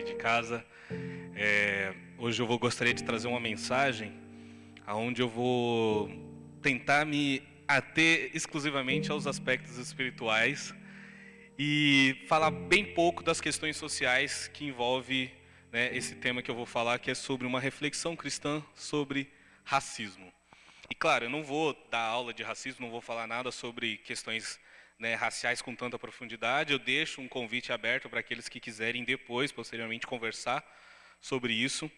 de casa. Hoje eu gostaria de trazer uma mensagem onde eu vou tentar me ater exclusivamente aos aspectos espirituais e falar bem pouco das questões sociais que envolve, esse tema que eu vou falar, que é sobre uma reflexão cristã sobre racismo. E claro, eu não vou dar aula de racismo, não vou falar nada sobre questões raciais com tanta profundidade. Eu deixo um convite aberto para aqueles que quiserem depois, posteriormente, conversar sobre isso.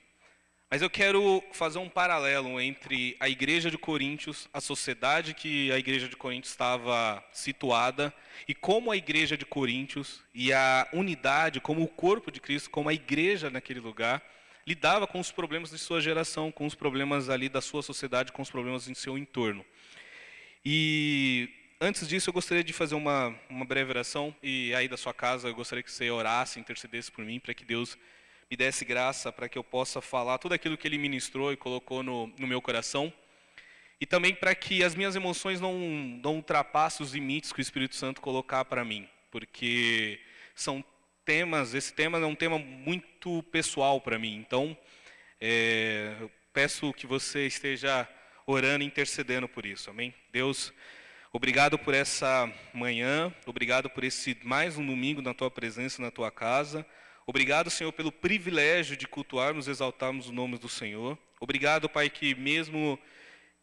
Mas eu quero fazer um paralelo entre a igreja de Coríntios, a sociedade que a igreja de Coríntios estava situada, e como a igreja de Coríntios e a unidade, como o corpo de Cristo, como a igreja naquele lugar, lidava com os problemas de sua geração, com os problemas ali da sua sociedade, com os problemas em seu entorno. E antes disso, eu gostaria de fazer uma breve oração, e aí da sua casa eu gostaria que você orasse, intercedesse por mim, para que Deus me desse graça, para que eu possa falar tudo aquilo que Ele ministrou e colocou no meu coração, e também para que as minhas emoções não ultrapassem os limites que o Espírito Santo colocar para mim, porque esse tema é um tema muito pessoal para mim. Então, eu peço que você esteja orando e intercedendo por isso, amém? Deus, obrigado por essa manhã, obrigado por esse mais um domingo na Tua presença, na Tua casa. Obrigado, Senhor, pelo privilégio de cultuarmos, exaltarmos o nome do Senhor. Obrigado, Pai, que mesmo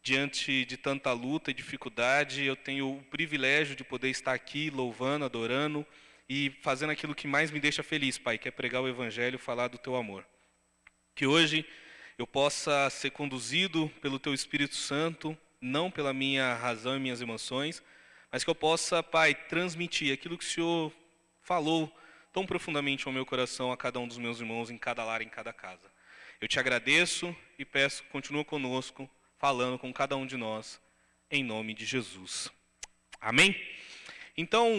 diante de tanta luta e dificuldade, eu tenho o privilégio de poder estar aqui louvando, adorando e fazendo aquilo que mais me deixa feliz, Pai, que é pregar o Evangelho, falar do Teu amor. Que hoje eu possa ser conduzido pelo Teu Espírito Santo, não pela minha razão e minhas emoções, mas que eu possa, Pai, transmitir aquilo que o Senhor falou tão profundamente ao meu coração, a cada um dos meus irmãos, em cada lar, em cada casa. Eu Te agradeço e peço, continua conosco, falando com cada um de nós, em nome de Jesus. Amém? Então,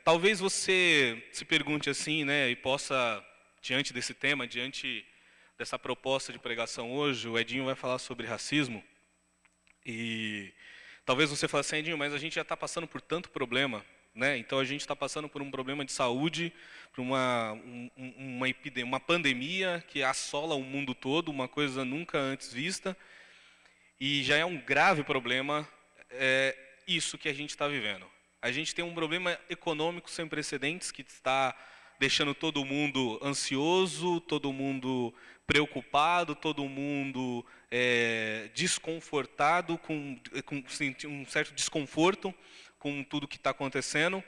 talvez você se pergunte assim, e possa, diante desse tema, diante dessa proposta de pregação hoje, o Edinho vai falar sobre racismo, e talvez você fale assim, Edinho, mas a gente já está passando por tanto problema, Então a gente está passando por um problema de saúde, por uma epidemia, uma pandemia que assola o mundo todo, uma coisa nunca antes vista, e já é um grave problema isso que a gente está vivendo. A gente tem um problema econômico sem precedentes que está deixando todo mundo ansioso, todo mundo preocupado, todo mundo desconfortado, com um certo desconforto com tudo que está acontecendo.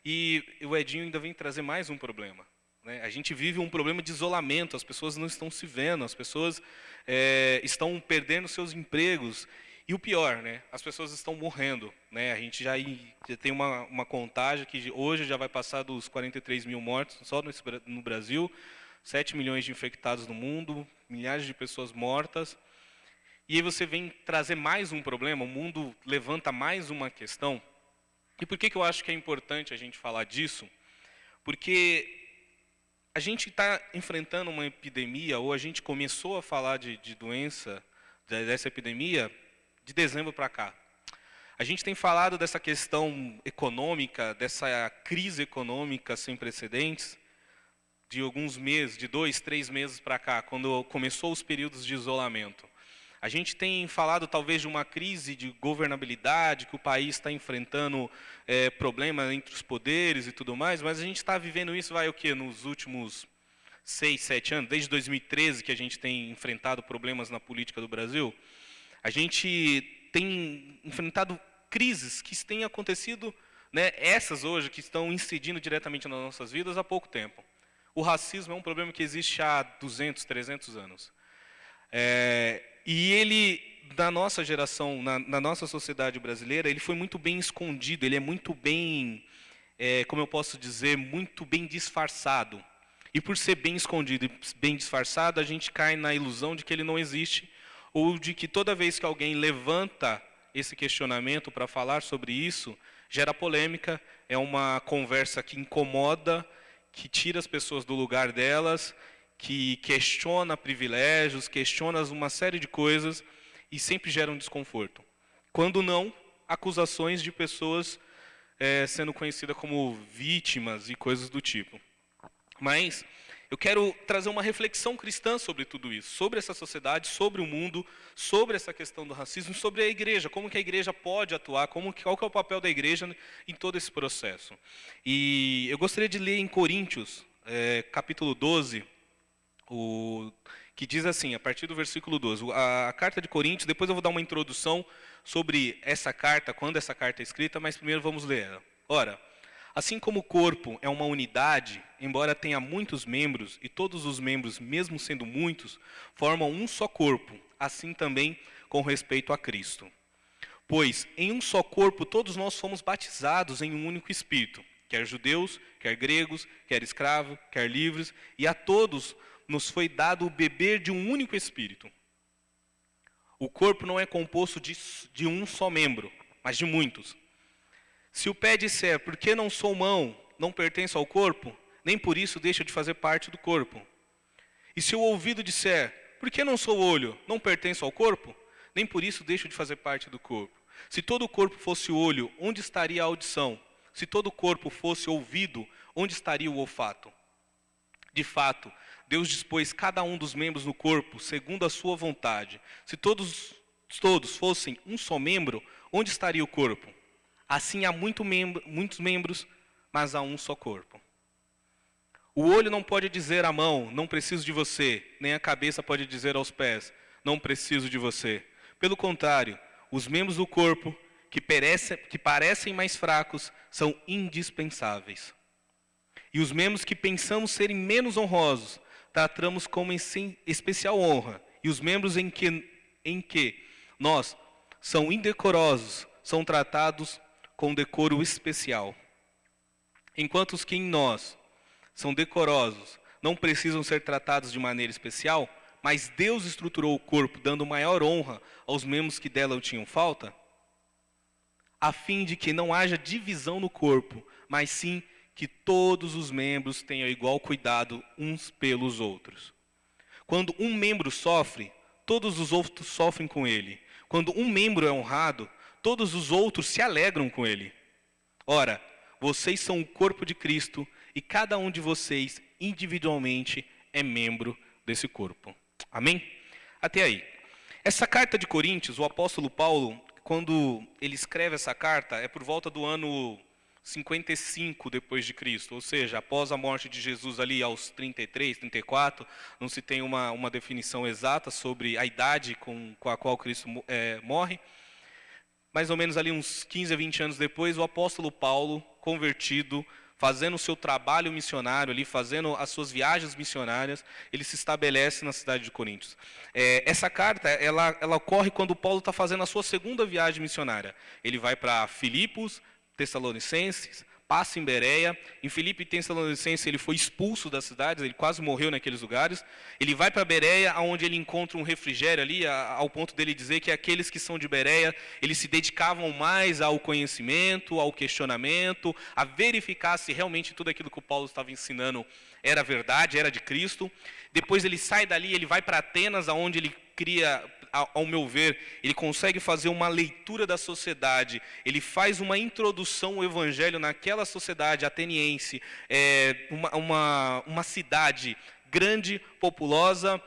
E o Edinho ainda vem trazer mais um problema. A gente vive um problema de isolamento, as pessoas não estão se vendo, as pessoas estão perdendo seus empregos. E o pior, as pessoas estão morrendo. A gente já tem uma contagem que hoje já vai passar dos 43 mil mortos só no Brasil, 7 milhões de infectados no mundo, milhares de pessoas mortas. E aí você vem trazer mais um problema, o mundo levanta mais uma questão. E por que eu acho que é importante a gente falar disso? Porque a gente está enfrentando uma epidemia, ou a gente começou a falar de doença, dessa epidemia, de dezembro para cá. A gente tem falado dessa questão econômica, dessa crise econômica sem precedentes, de alguns meses, de 2, 3 meses para cá, quando começou os períodos de isolamento. A gente tem falado talvez de uma crise de governabilidade, que o país está enfrentando problemas entre os poderes e tudo mais, mas a gente está vivendo isso, nos últimos 6, 7 anos, desde 2013 que a gente tem enfrentado problemas na política do Brasil. A gente tem enfrentado crises que têm acontecido, essas hoje, que estão incidindo diretamente nas nossas vidas há pouco tempo. O racismo é um problema que existe há 200, 300 anos. E ele, na nossa geração, na nossa sociedade brasileira, ele foi muito bem escondido, ele é muito bem, como eu posso dizer, muito bem disfarçado. E por ser bem escondido e bem disfarçado, a gente cai na ilusão de que ele não existe, ou de que toda vez que alguém levanta esse questionamento para falar sobre isso, gera polêmica, é uma conversa que incomoda, que tira as pessoas do lugar delas, que questiona privilégios, questiona uma série de coisas e sempre gera um desconforto. Quando não, acusações de pessoas sendo conhecidas como vítimas e coisas do tipo. Mas Eu quero trazer uma reflexão cristã sobre tudo isso, sobre essa sociedade, sobre o mundo, sobre essa questão do racismo, sobre a igreja, como que a igreja pode atuar, qual que é o papel da igreja em todo esse processo. E eu gostaria de ler em Coríntios, capítulo 12, que diz assim, a partir do versículo 12, a carta de Coríntios, depois eu vou dar uma introdução sobre essa carta, quando essa carta é escrita, mas primeiro vamos ler ela. Ora, assim como o corpo é uma unidade, embora tenha muitos membros, e todos os membros, mesmo sendo muitos, formam um só corpo, assim também com respeito a Cristo. Pois em um só corpo todos nós fomos batizados em um único Espírito, quer judeus, quer gregos, quer escravos, quer livres, e a todos nos foi dado o beber de um único Espírito. O corpo não é composto de um só membro, mas de muitos. Se o pé disser, por que não sou mão, não pertenço ao corpo, nem por isso deixa de fazer parte do corpo. E se o ouvido disser, por que não sou olho, não pertenço ao corpo, nem por isso deixo de fazer parte do corpo. Se todo o corpo fosse olho, onde estaria a audição? Se todo o corpo fosse ouvido, onde estaria o olfato? De fato, Deus dispôs cada um dos membros no corpo segundo a sua vontade. Se todos fossem um só membro, onde estaria o corpo? Assim há muitos membros, mas há um só corpo. O olho não pode dizer à mão, não preciso de você, nem a cabeça pode dizer aos pés, não preciso de você. Pelo contrário, os membros do corpo, que parecem mais fracos, são indispensáveis. E os membros que pensamos serem menos honrosos, tratamos como especial honra. E os membros em que nós são indecorosos, são tratados com decoro especial. Enquanto os que em nós são decorosos não precisam ser tratados de maneira especial, mas Deus estruturou o corpo, dando maior honra aos membros que dela tinham falta, a fim de que não haja divisão no corpo, mas sim que todos os membros tenham igual cuidado uns pelos outros. Quando um membro sofre, todos os outros sofrem com ele. Quando um membro é honrado, todos os outros se alegram com ele. Ora, vocês são o corpo de Cristo e cada um de vocês individualmente é membro desse corpo. Amém? Até aí. Essa carta de Coríntios, o apóstolo Paulo, quando ele escreve essa carta, é por volta do ano 55 depois de Cristo, ou seja, após a morte de Jesus ali aos 33, 34, não se tem uma definição exata sobre a idade com a qual Cristo morre. Mais ou menos ali uns 15 a 20 anos depois, o apóstolo Paulo, convertido, fazendo o seu trabalho missionário ali, fazendo as suas viagens missionárias, ele se estabelece na cidade de Coríntios. Essa carta, ela ocorre quando Paulo está fazendo a sua segunda viagem missionária. Ele vai para Filipos, Tessalonicenses, passa em Bereia. Em Filipe e Tessalonicenses ele foi expulso das cidades, ele quase morreu naqueles lugares. Ele vai para Bereia, onde ele encontra um refrigério ali, ao ponto dele dizer que aqueles que são de Bereia, eles se dedicavam mais ao conhecimento, ao questionamento, a verificar se realmente tudo aquilo que o Paulo estava ensinando era verdade, era de Cristo. Depois ele sai dali, ele vai para Atenas, onde ele cria, ao meu ver, ele consegue fazer uma leitura da sociedade, ele faz uma introdução ao evangelho naquela sociedade ateniense, uma cidade grande, populosa,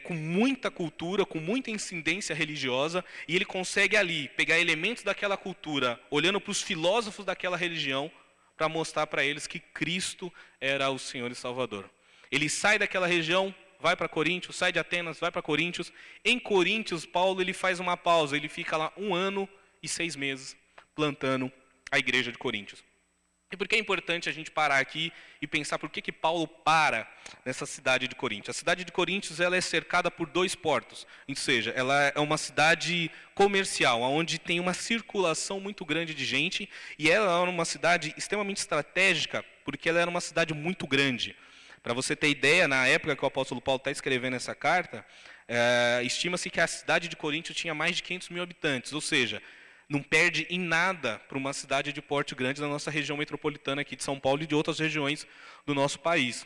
com muita cultura, com muita incidência religiosa, e ele consegue ali pegar elementos daquela cultura, olhando para os filósofos daquela religião, para mostrar para eles que Cristo era o Senhor e Salvador. Ele sai daquela região, vai para Coríntios, sai de Atenas, vai para Coríntios. Em Coríntios, Paulo ele faz uma pausa, ele fica lá 1 ano e 6 meses plantando a igreja de Coríntios. E por que é importante a gente parar aqui e pensar por que Paulo para nessa cidade de Coríntios? A cidade de Coríntios ela é cercada por 2 portos, ou seja, ela é uma cidade comercial, onde tem uma circulação muito grande de gente, e ela é uma cidade extremamente estratégica, porque ela era uma cidade muito grande. Para você ter ideia, na época que o apóstolo Paulo está escrevendo essa carta, estima-se que a cidade de Coríntios tinha mais de 500 mil habitantes, ou seja, não perde em nada para uma cidade de porte grande da nossa região metropolitana aqui de São Paulo e de outras regiões do nosso país.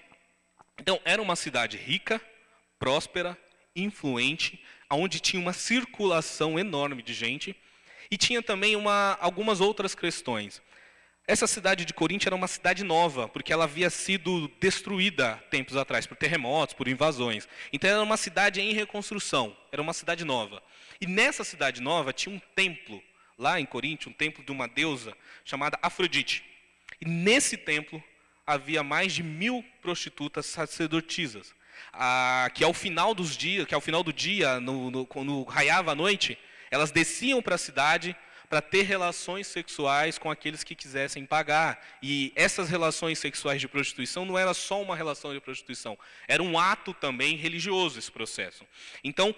Então, era uma cidade rica, próspera, influente, onde tinha uma circulação enorme de gente, e tinha também algumas outras questões. Essa cidade de Corinto era uma cidade nova, porque ela havia sido destruída tempos atrás por terremotos, por invasões. Então era uma cidade em reconstrução, era uma cidade nova. E nessa cidade nova tinha um templo, lá em Corinto, um templo de uma deusa chamada Afrodite. E nesse templo havia mais de 1000 prostitutas sacerdotisas, que ao final dos dias, que ao final do dia, quando raiava a noite, elas desciam para a cidade para ter relações sexuais com aqueles que quisessem pagar. E essas relações sexuais de prostituição não era só uma relação de prostituição, era um ato também religioso esse processo. Então,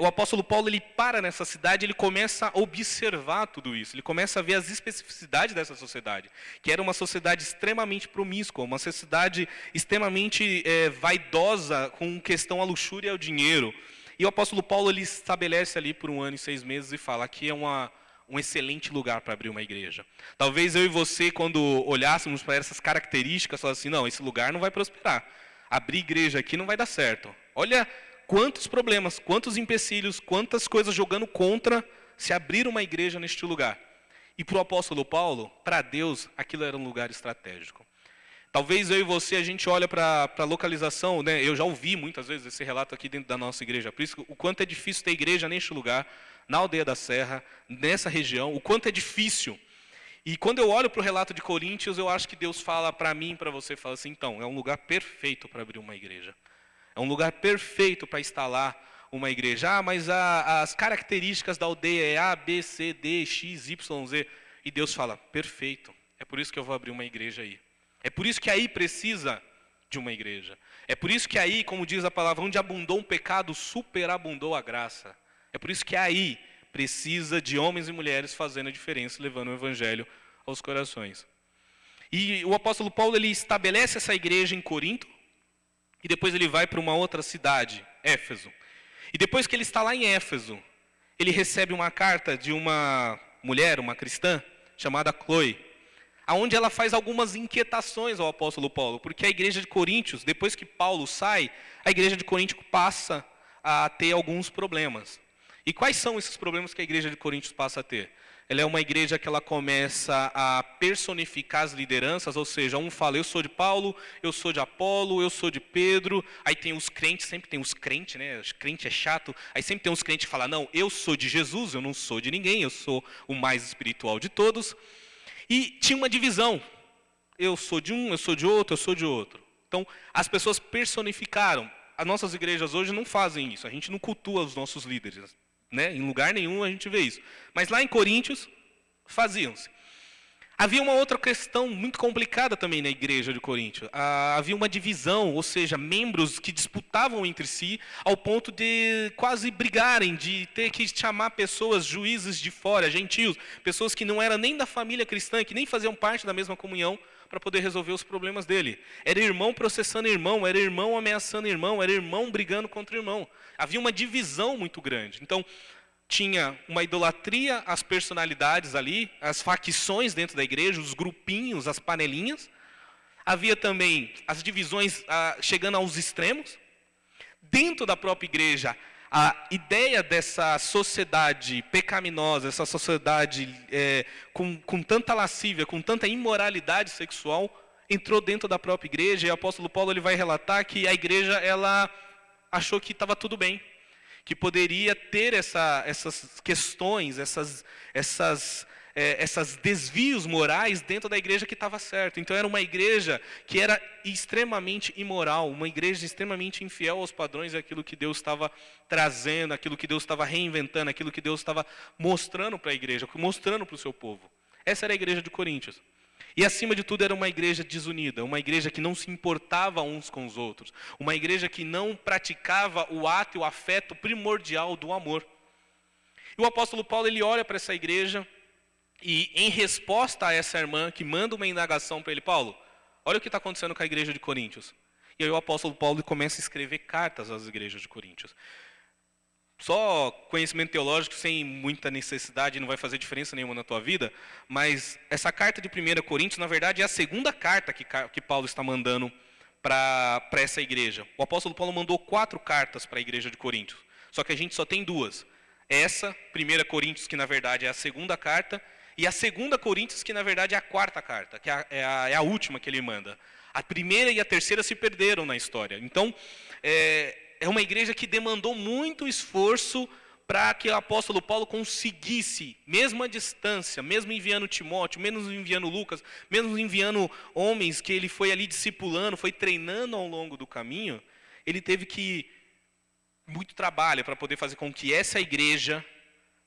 o apóstolo Paulo, ele para nessa cidade, ele começa a observar tudo isso, ele começa a ver as especificidades dessa sociedade, que era uma sociedade extremamente promíscua, uma sociedade extremamente vaidosa com questão à luxúria e ao dinheiro. E o apóstolo Paulo, ele estabelece ali por 1 ano e 6 meses e fala, aqui é um excelente lugar para abrir uma igreja. Talvez eu e você, quando olhássemos para essas características, falasse assim, não, esse lugar não vai prosperar. Abrir igreja aqui não vai dar certo. Olha quantos problemas, quantos empecilhos, quantas coisas jogando contra se abrir uma igreja neste lugar. E para o apóstolo Paulo, para Deus, aquilo era um lugar estratégico. Talvez eu e você, a gente olha para a localização, né? Eu já ouvi muitas vezes esse relato aqui dentro da nossa igreja, por isso o quanto é difícil ter igreja neste lugar, na Aldeia da Serra, nessa região, o quanto é difícil. E quando eu olho para o relato de Coríntios, eu acho que Deus fala para mim e para você, fala assim, então, é um lugar perfeito para abrir uma igreja. É um lugar perfeito para instalar uma igreja. Mas as características da aldeia é A, B, C, D, X, Y, Z. E Deus fala, perfeito, é por isso que eu vou abrir uma igreja aí. É por isso que aí precisa de uma igreja. É por isso que aí, como diz a palavra, onde abundou um pecado, superabundou a graça. É por isso que aí precisa de homens e mulheres fazendo a diferença, levando o evangelho aos corações. E o apóstolo Paulo, ele estabelece essa igreja em Corinto, e depois ele vai para uma outra cidade, Éfeso. E depois que ele está lá em Éfeso, ele recebe uma carta de uma mulher, uma cristã, chamada Chloe, onde ela faz algumas inquietações ao apóstolo Paulo, porque a igreja de Coríntios, depois que Paulo sai, a igreja de Coríntios passa a ter alguns problemas. E quais são esses problemas que a igreja de Coríntios passa a ter? Ela é uma igreja que ela começa a personificar as lideranças, ou seja, um fala, eu sou de Paulo, eu sou de Apolo, eu sou de Pedro. Aí tem os crentes, sempre tem os crentes, né? Os crentes é chato. Aí sempre tem uns crentes que falam, não, eu sou de Jesus, eu não sou de ninguém, eu sou o mais espiritual de todos. E tinha uma divisão, eu sou de um, eu sou de outro, eu sou de outro. Então, as pessoas personificaram. As nossas igrejas hoje não fazem isso, a gente não cultua os nossos líderes. Né? Em lugar nenhum a gente vê isso. Mas lá em Coríntios, faziam-se. Havia uma outra questão muito complicada também na igreja de Coríntios. Havia uma divisão, ou seja, membros que disputavam entre si ao ponto de quase brigarem, de ter que chamar pessoas, juízes de fora, gentios, pessoas que não eram nem da família cristã, que nem faziam parte da mesma comunhão, para poder resolver os problemas dele. Era irmão processando irmão, era irmão ameaçando irmão, era irmão brigando contra irmão. Havia uma divisão muito grande. Então, tinha uma idolatria às personalidades ali, as facções dentro da igreja, os grupinhos, as panelinhas. Havia também as divisões chegando aos extremos. Dentro da própria igreja, a ideia dessa sociedade pecaminosa, essa sociedade com tanta lascívia, com tanta imoralidade sexual, entrou dentro da própria igreja. E o apóstolo Paulo, ele vai relatar que a igreja, ela achou que estava tudo bem, que poderia ter essas questões, esses desvios morais dentro da igreja que estava certo. Então era uma igreja que era extremamente imoral, uma igreja extremamente infiel aos padrões daquilo que Deus estava trazendo, aquilo que Deus estava reinventando, aquilo que Deus estava mostrando para a igreja, mostrando para o seu povo. Essa era a igreja de Coríntios. E acima de tudo era uma igreja desunida, uma igreja que não se importava uns com os outros, uma igreja que não praticava o ato e o afeto primordial do amor. E o apóstolo Paulo, ele olha para essa igreja e, em resposta a essa irmã que manda uma indagação para ele, Paulo, olha o que está acontecendo com a igreja de Coríntios. E aí o apóstolo Paulo começa a escrever cartas às igrejas de Coríntios. Só conhecimento teológico sem muita necessidade não vai fazer diferença nenhuma na tua vida, mas essa carta de 1 Coríntios, na verdade, é a segunda carta que Paulo está mandando para essa igreja. O apóstolo Paulo mandou 4 cartas para a igreja de Coríntios, só que a gente só tem 2. Essa, 1 Coríntios, que na verdade é a segunda carta, E a segunda Coríntios, que na verdade é a quarta carta, que é a última que ele manda. A primeira e a terceira se perderam na história. Então, é uma igreja que demandou muito esforço para que o apóstolo Paulo conseguisse, mesmo à distância, mesmo enviando Timóteo, mesmo enviando Lucas, mesmo enviando homens que ele foi ali discipulando, foi treinando ao longo do caminho, ele teve que muito trabalho para poder fazer com que essa igreja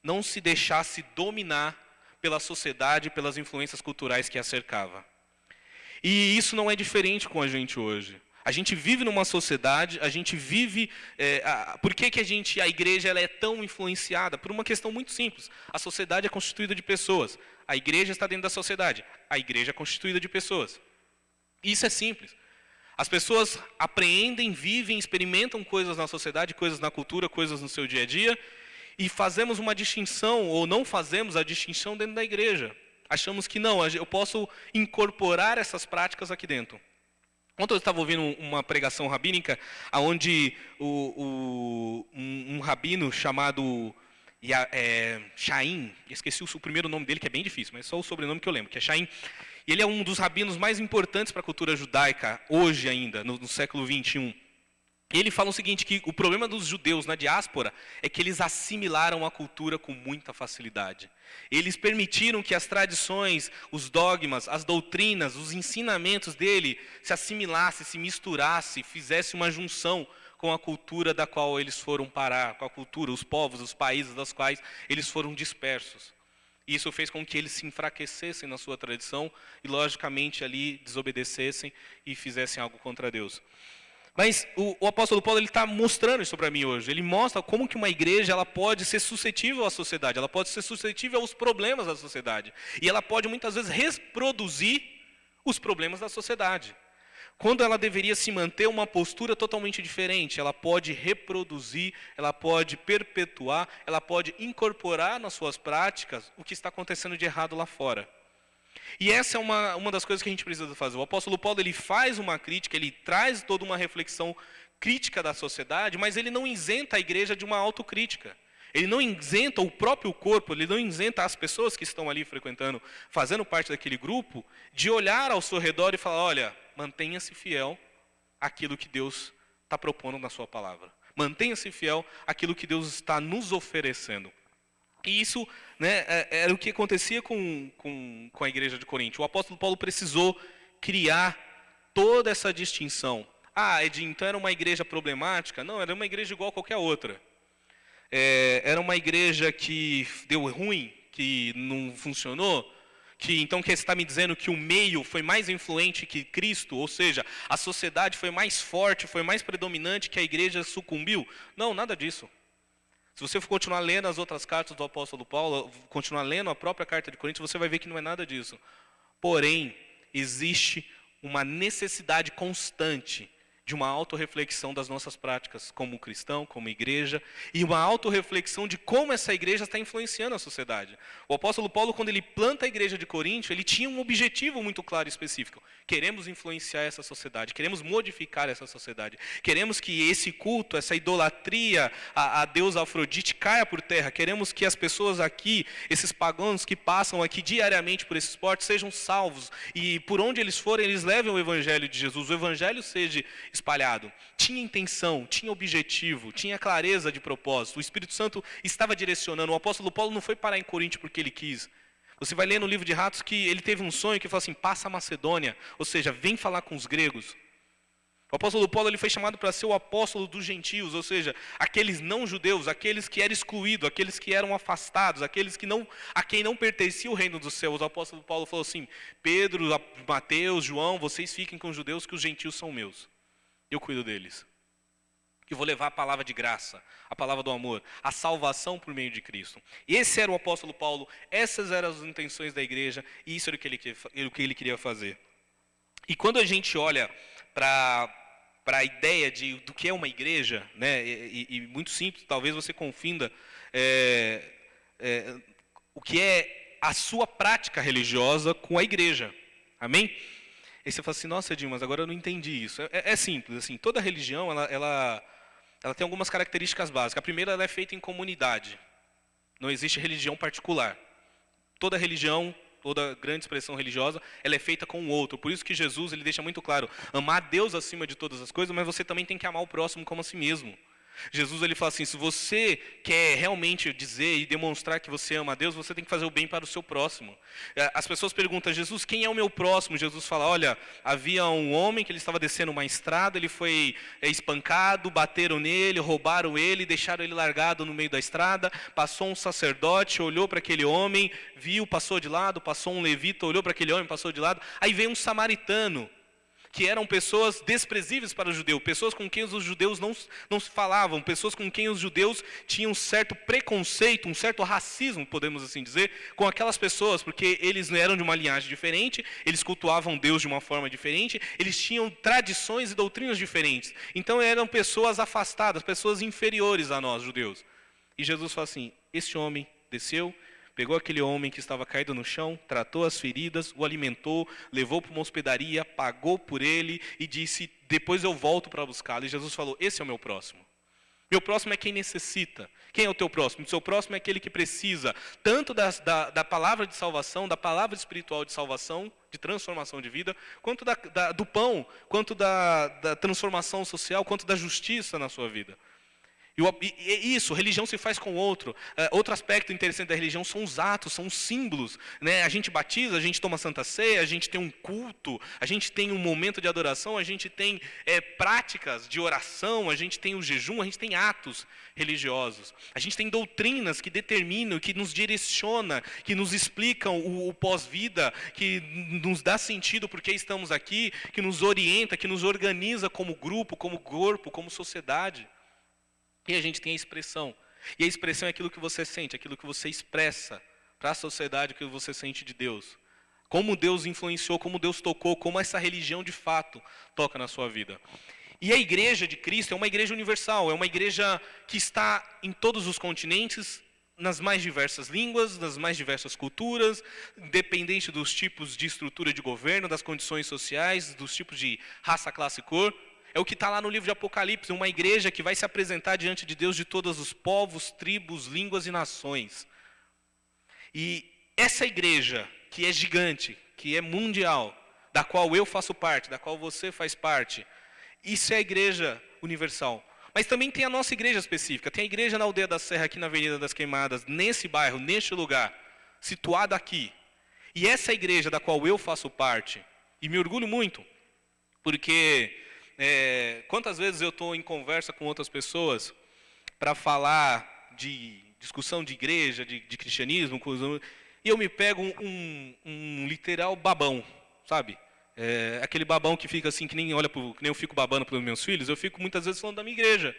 não se deixasse dominar pela sociedade, pelas influências culturais que a cercava. E isso não é diferente com a gente hoje. A gente vive numa sociedade, a gente vive... por que a igreja ela é tão influenciada? Por uma questão muito simples. A sociedade é constituída de pessoas. A igreja está dentro da sociedade. A igreja é constituída de pessoas. Isso é simples. As pessoas apreendem, vivem, experimentam coisas na sociedade, coisas na cultura, coisas no seu dia a dia, e fazemos uma distinção, ou não fazemos a distinção dentro da igreja. Achamos que não, eu posso incorporar essas práticas aqui dentro. Ontem eu estava ouvindo uma pregação rabínica, onde um rabino chamado Shaim, esqueci o primeiro nome dele, que é bem difícil, mas só o sobrenome que eu lembro, que é Shaim. E ele é um dos rabinos mais importantes para a cultura judaica, hoje ainda, no século 21. E ele fala o seguinte, que o problema dos judeus na diáspora é que eles assimilaram a cultura com muita facilidade. Eles permitiram que as tradições, os dogmas, as doutrinas, os ensinamentos dele se assimilassem, se misturassem, fizessem uma junção com a cultura da qual eles foram parar, com a cultura, os povos, os países dos quais eles foram dispersos. E isso fez com que eles se enfraquecessem na sua tradição e, logicamente, ali desobedecessem e fizessem algo contra Deus. Mas o apóstolo Paulo está mostrando isso para mim hoje. Ele mostra como que uma igreja ela pode ser suscetível à sociedade, ela pode ser suscetível aos problemas da sociedade. E ela pode, muitas vezes, reproduzir os problemas da sociedade. Quando ela deveria se manter uma postura totalmente diferente, ela pode reproduzir, ela pode perpetuar, ela pode incorporar nas suas práticas o que está acontecendo de errado lá fora. E essa é uma das coisas que a gente precisa fazer. O apóstolo Paulo ele faz uma crítica, ele traz toda uma reflexão crítica da sociedade, mas ele não isenta a igreja de uma autocrítica. Ele não isenta o próprio corpo, ele não isenta as pessoas que estão ali frequentando, fazendo parte daquele grupo, de olhar ao seu redor e falar, olha, mantenha-se fiel àquilo que Deus está propondo na sua palavra. Mantenha-se fiel àquilo que Deus está nos oferecendo. E isso era o que acontecia com a igreja de Corinto. O apóstolo Paulo precisou criar toda essa distinção. Ed, então era uma igreja problemática? Não, era uma igreja igual a qualquer outra. Era uma igreja que deu ruim, que não funcionou? Então você está me dizendo que o meio foi mais influente que Cristo? Ou seja, a sociedade foi mais forte, foi mais predominante que a igreja sucumbiu? Não, nada disso. Se você for continuar lendo as outras cartas do apóstolo Paulo, continuar lendo a própria carta de Coríntios, você vai ver que não é nada disso. Porém, existe uma necessidade constante de uma autorreflexão das nossas práticas como cristão, como igreja, e uma autorreflexão de como essa igreja está influenciando a sociedade. O apóstolo Paulo, quando ele planta a igreja de Corinto, ele tinha um objetivo muito claro e específico. Queremos influenciar essa sociedade, queremos modificar essa sociedade, queremos que esse culto, essa idolatria a Deus Afrodite caia por terra, queremos que as pessoas aqui, esses pagãos que passam aqui diariamente por esses portos, sejam salvos, e por onde eles forem, eles levem o evangelho de Jesus, o evangelho seja espalhado. Tinha intenção, tinha objetivo, tinha clareza de propósito. O Espírito Santo estava direcionando. O apóstolo Paulo não foi parar em Corinto porque ele quis. Você vai ler no livro de Atos que ele teve um sonho que fala assim, passa a Macedônia, ou seja, vem falar com os gregos. O apóstolo Paulo ele foi chamado para ser o apóstolo dos gentios, ou seja, aqueles não judeus, aqueles que eram excluídos, aqueles que eram afastados, aqueles a quem não pertencia o reino dos céus. O apóstolo Paulo falou assim, Pedro, Mateus, João, vocês fiquem com os judeus que os gentios são meus. Eu cuido deles. Eu vou levar a palavra de graça, a palavra do amor, a salvação por meio de Cristo. Esse era o apóstolo Paulo, essas eram as intenções da igreja, e isso era o que ele queria fazer. E quando a gente olha para a ideia do que é uma igreja, né, e muito simples, talvez você confunda o que é a sua prática religiosa com a igreja. Amém? Aí você fala assim, nossa, Edinho, mas agora eu não entendi isso. É simples, assim, toda religião, ela tem algumas características básicas. A primeira, ela é feita em comunidade. Não existe religião particular. Toda religião, toda grande expressão religiosa, ela é feita com o outro. Por isso que Jesus, ele deixa muito claro, amar Deus acima de todas as coisas, mas você também tem que amar o próximo como a si mesmo. Jesus, ele fala assim, se você quer realmente dizer e demonstrar que você ama a Deus, você tem que fazer o bem para o seu próximo. As pessoas perguntam, Jesus, quem é o meu próximo? Jesus fala, olha, havia um homem que ele estava descendo uma estrada, ele foi espancado, bateram nele, roubaram ele, deixaram ele largado no meio da estrada, passou um sacerdote, olhou para aquele homem, viu, passou de lado, passou um levita, olhou para aquele homem, passou de lado, aí veio um samaritano, que eram pessoas desprezíveis para o judeu, pessoas com quem os judeus não se falavam, pessoas com quem os judeus tinham um certo preconceito, um certo racismo, podemos assim dizer, com aquelas pessoas, porque eles eram de uma linhagem diferente, eles cultuavam Deus de uma forma diferente, eles tinham tradições e doutrinas diferentes, então eram pessoas afastadas, pessoas inferiores a nós, judeus. E Jesus fala assim, esse homem desceu, pegou aquele homem que estava caído no chão, tratou as feridas, o alimentou, levou para uma hospedaria, pagou por ele e disse, depois eu volto para buscá-lo. E Jesus falou, esse é o meu próximo. Meu próximo é quem necessita. Quem é o teu próximo? O seu próximo é aquele que precisa tanto da palavra de salvação, da palavra espiritual de salvação, de transformação de vida, quanto do pão, quanto da transformação social, quanto da justiça na sua vida. E isso, religião se faz com outro. Outro aspecto interessante da religião são os atos, são os símbolos. Né? A gente batiza, a gente toma Santa Ceia, a gente tem um culto, a gente tem um momento de adoração, a gente tem práticas de oração, a gente tem o jejum, a gente tem atos religiosos. A gente tem doutrinas que determinam, que nos direcionam, que nos explicam o pós-vida, que nos dá sentido porque estamos aqui, que nos orienta, que nos organiza como grupo, como corpo, como sociedade. E a gente tem a expressão. E a expressão é aquilo que você sente, aquilo que você expressa para a sociedade, aquilo que você sente de Deus. Como Deus influenciou, como Deus tocou, como essa religião de fato toca na sua vida. E a igreja de Cristo é uma igreja universal, é uma igreja que está em todos os continentes, nas mais diversas línguas, nas mais diversas culturas, independente dos tipos de estrutura de governo, das condições sociais, dos tipos de raça, classe e cor. É o que está lá no livro de Apocalipse, uma igreja que vai se apresentar diante de Deus de todos os povos, tribos, línguas e nações. E essa igreja, que é gigante, que é mundial, da qual eu faço parte, da qual você faz parte, isso é a igreja universal. Mas também tem a nossa igreja específica, tem a igreja na Aldeia da Serra, aqui na Avenida das Queimadas, nesse bairro, neste lugar, situada aqui. E essa igreja da qual eu faço parte, e me orgulho muito, porque quantas vezes eu estou em conversa com outras pessoas para falar de discussão de igreja, de cristianismo, e eu me pego um literal babão, sabe? Aquele babão que fica assim, que nem eu fico babando para os meus filhos, eu fico muitas vezes falando da minha igreja.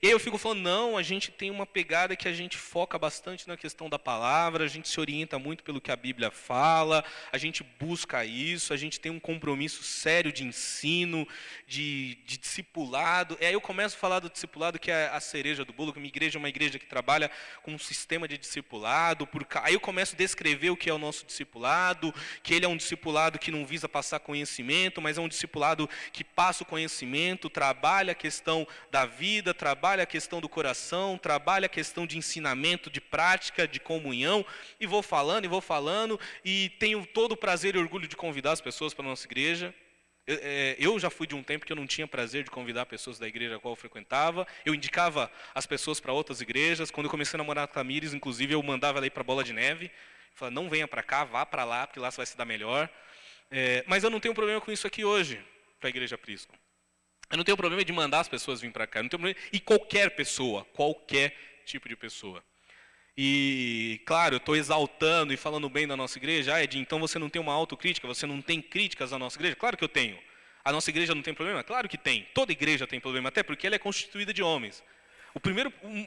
E aí eu fico falando, não, a gente tem uma pegada que a gente foca bastante na questão da palavra, a gente se orienta muito pelo que a Bíblia fala, a gente busca isso, a gente tem um compromisso sério de ensino, de discipulado. E aí eu começo a falar do discipulado, que é a cereja do bolo, que a minha igreja é uma igreja que trabalha com um sistema de discipulado. Aí eu começo a descrever o que é o nosso discipulado, que ele é um discipulado que não visa passar conhecimento, mas é um discipulado que passa o conhecimento, trabalha a questão da vida, trabalha a questão do coração, trabalha a questão de ensinamento, de prática, de comunhão, e vou falando, e tenho todo o prazer e orgulho de convidar as pessoas para a nossa igreja. Eu já fui de um tempo que eu não tinha prazer de convidar pessoas da igreja a qual eu frequentava, eu indicava as pessoas para outras igrejas. Quando eu comecei a namorar a Tamires, inclusive, eu mandava ela ir para a Bola de Neve, falava, não venha para cá, vá para lá, porque lá você vai se dar melhor. Mas eu não tenho problema com isso aqui hoje, para a Igreja Prisco. Eu não tenho problema de mandar as pessoas virem para cá. Eu não tenho problema. E qualquer pessoa, qualquer tipo de pessoa. E, claro, eu estou exaltando e falando bem da nossa igreja. Ed, então você não tem uma autocrítica, você não tem críticas à nossa igreja? Claro que eu tenho. A nossa igreja não tem problema? Claro que tem. Toda igreja tem problema, até porque ela é constituída de homens.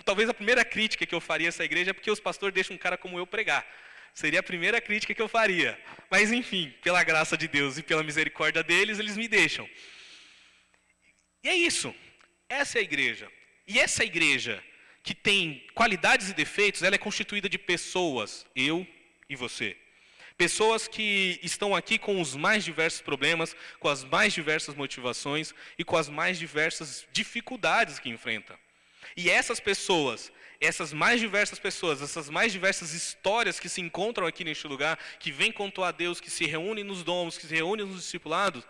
Talvez a primeira crítica que eu faria a essa igreja é porque os pastores deixam um cara como eu pregar. Seria a primeira crítica que eu faria. Mas, enfim, pela graça de Deus e pela misericórdia deles, eles me deixam. E é isso, essa é a igreja. E essa igreja, que tem qualidades e defeitos, ela é constituída de pessoas, eu e você. Pessoas que estão aqui com os mais diversos problemas, com as mais diversas motivações e com as mais diversas dificuldades que enfrentam. E essas pessoas, essas mais diversas pessoas, essas mais diversas histórias que se encontram aqui neste lugar, que vêm cultuar a Deus, que se reúnem nos dons, que se reúnem nos discipulados,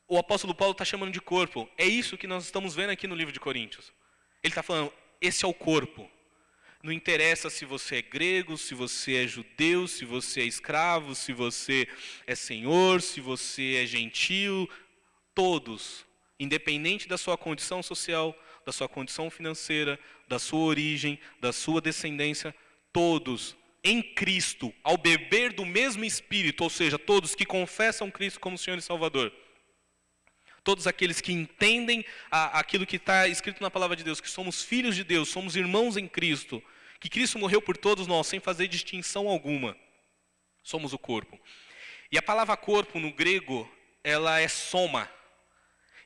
o apóstolo Paulo está chamando de corpo. É isso que nós estamos vendo aqui no livro de Coríntios. Ele está falando, esse é o corpo. Não interessa se você é grego, se você é judeu, se você é escravo, se você é senhor, se você é gentil, todos, independente da sua condição social, da sua condição financeira, da sua origem, da sua descendência, todos em Cristo, ao beber do mesmo Espírito, ou seja, todos que confessam Cristo como Senhor e Salvador, todos aqueles que entendem aquilo que está escrito na palavra de Deus, que somos filhos de Deus, somos irmãos em Cristo, que Cristo morreu por todos nós, sem fazer distinção alguma, somos o corpo. E a palavra corpo no grego, ela é soma.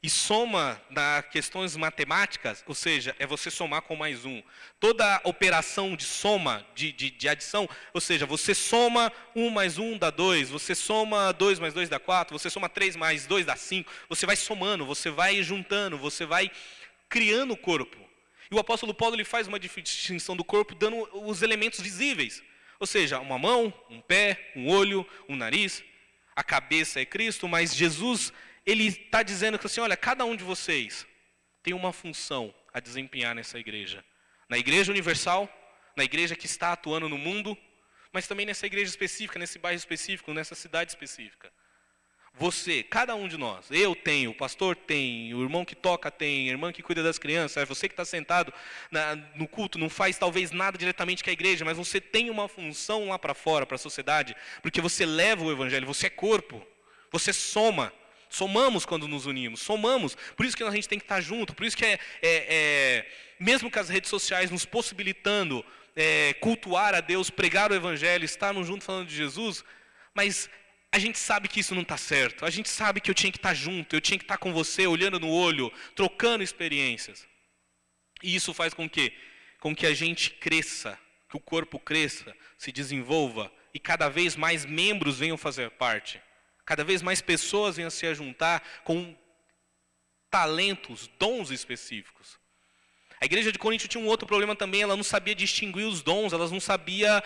E soma, nas questões matemáticas, ou seja, é você somar com mais um. Toda operação de soma, de adição, ou seja, você soma 1 mais 1 dá 2, você soma 2 mais 2 dá 4, você soma 3 mais 2 dá 5, você vai somando, você vai juntando, você vai criando o corpo. E o apóstolo Paulo ele faz uma distinção do corpo dando os elementos visíveis. Ou seja, uma mão, um pé, um olho, um nariz, a cabeça é Cristo, mas Jesus... Ele está dizendo que assim, olha, cada um de vocês tem uma função a desempenhar nessa igreja. Na igreja universal, na igreja que está atuando no mundo, mas também nessa igreja específica, nesse bairro específico, nessa cidade específica. Você, cada um de nós, eu tenho, o pastor tem, o irmão que toca tem, a irmã que cuida das crianças, é você que está sentado no culto, não faz talvez nada diretamente com a igreja, mas você tem uma função lá para fora, para a sociedade, porque você leva o evangelho, você é corpo, você soma. Somamos quando nos unimos, somamos. Por isso que a gente tem que estar junto, por isso que mesmo com as redes sociais nos possibilitando cultuar a Deus, pregar o Evangelho, estarmos juntos falando de Jesus, mas a gente sabe que isso não está certo. A gente sabe que eu tinha que estar junto, eu tinha que estar com você, olhando no olho, trocando experiências. E isso faz com que a gente cresça, que o corpo cresça, se desenvolva e cada vez mais membros venham fazer parte. Cada vez mais pessoas venham se juntar com talentos, dons específicos. A igreja de Corinto tinha um outro problema também, ela não sabia distinguir os dons, ela não sabia,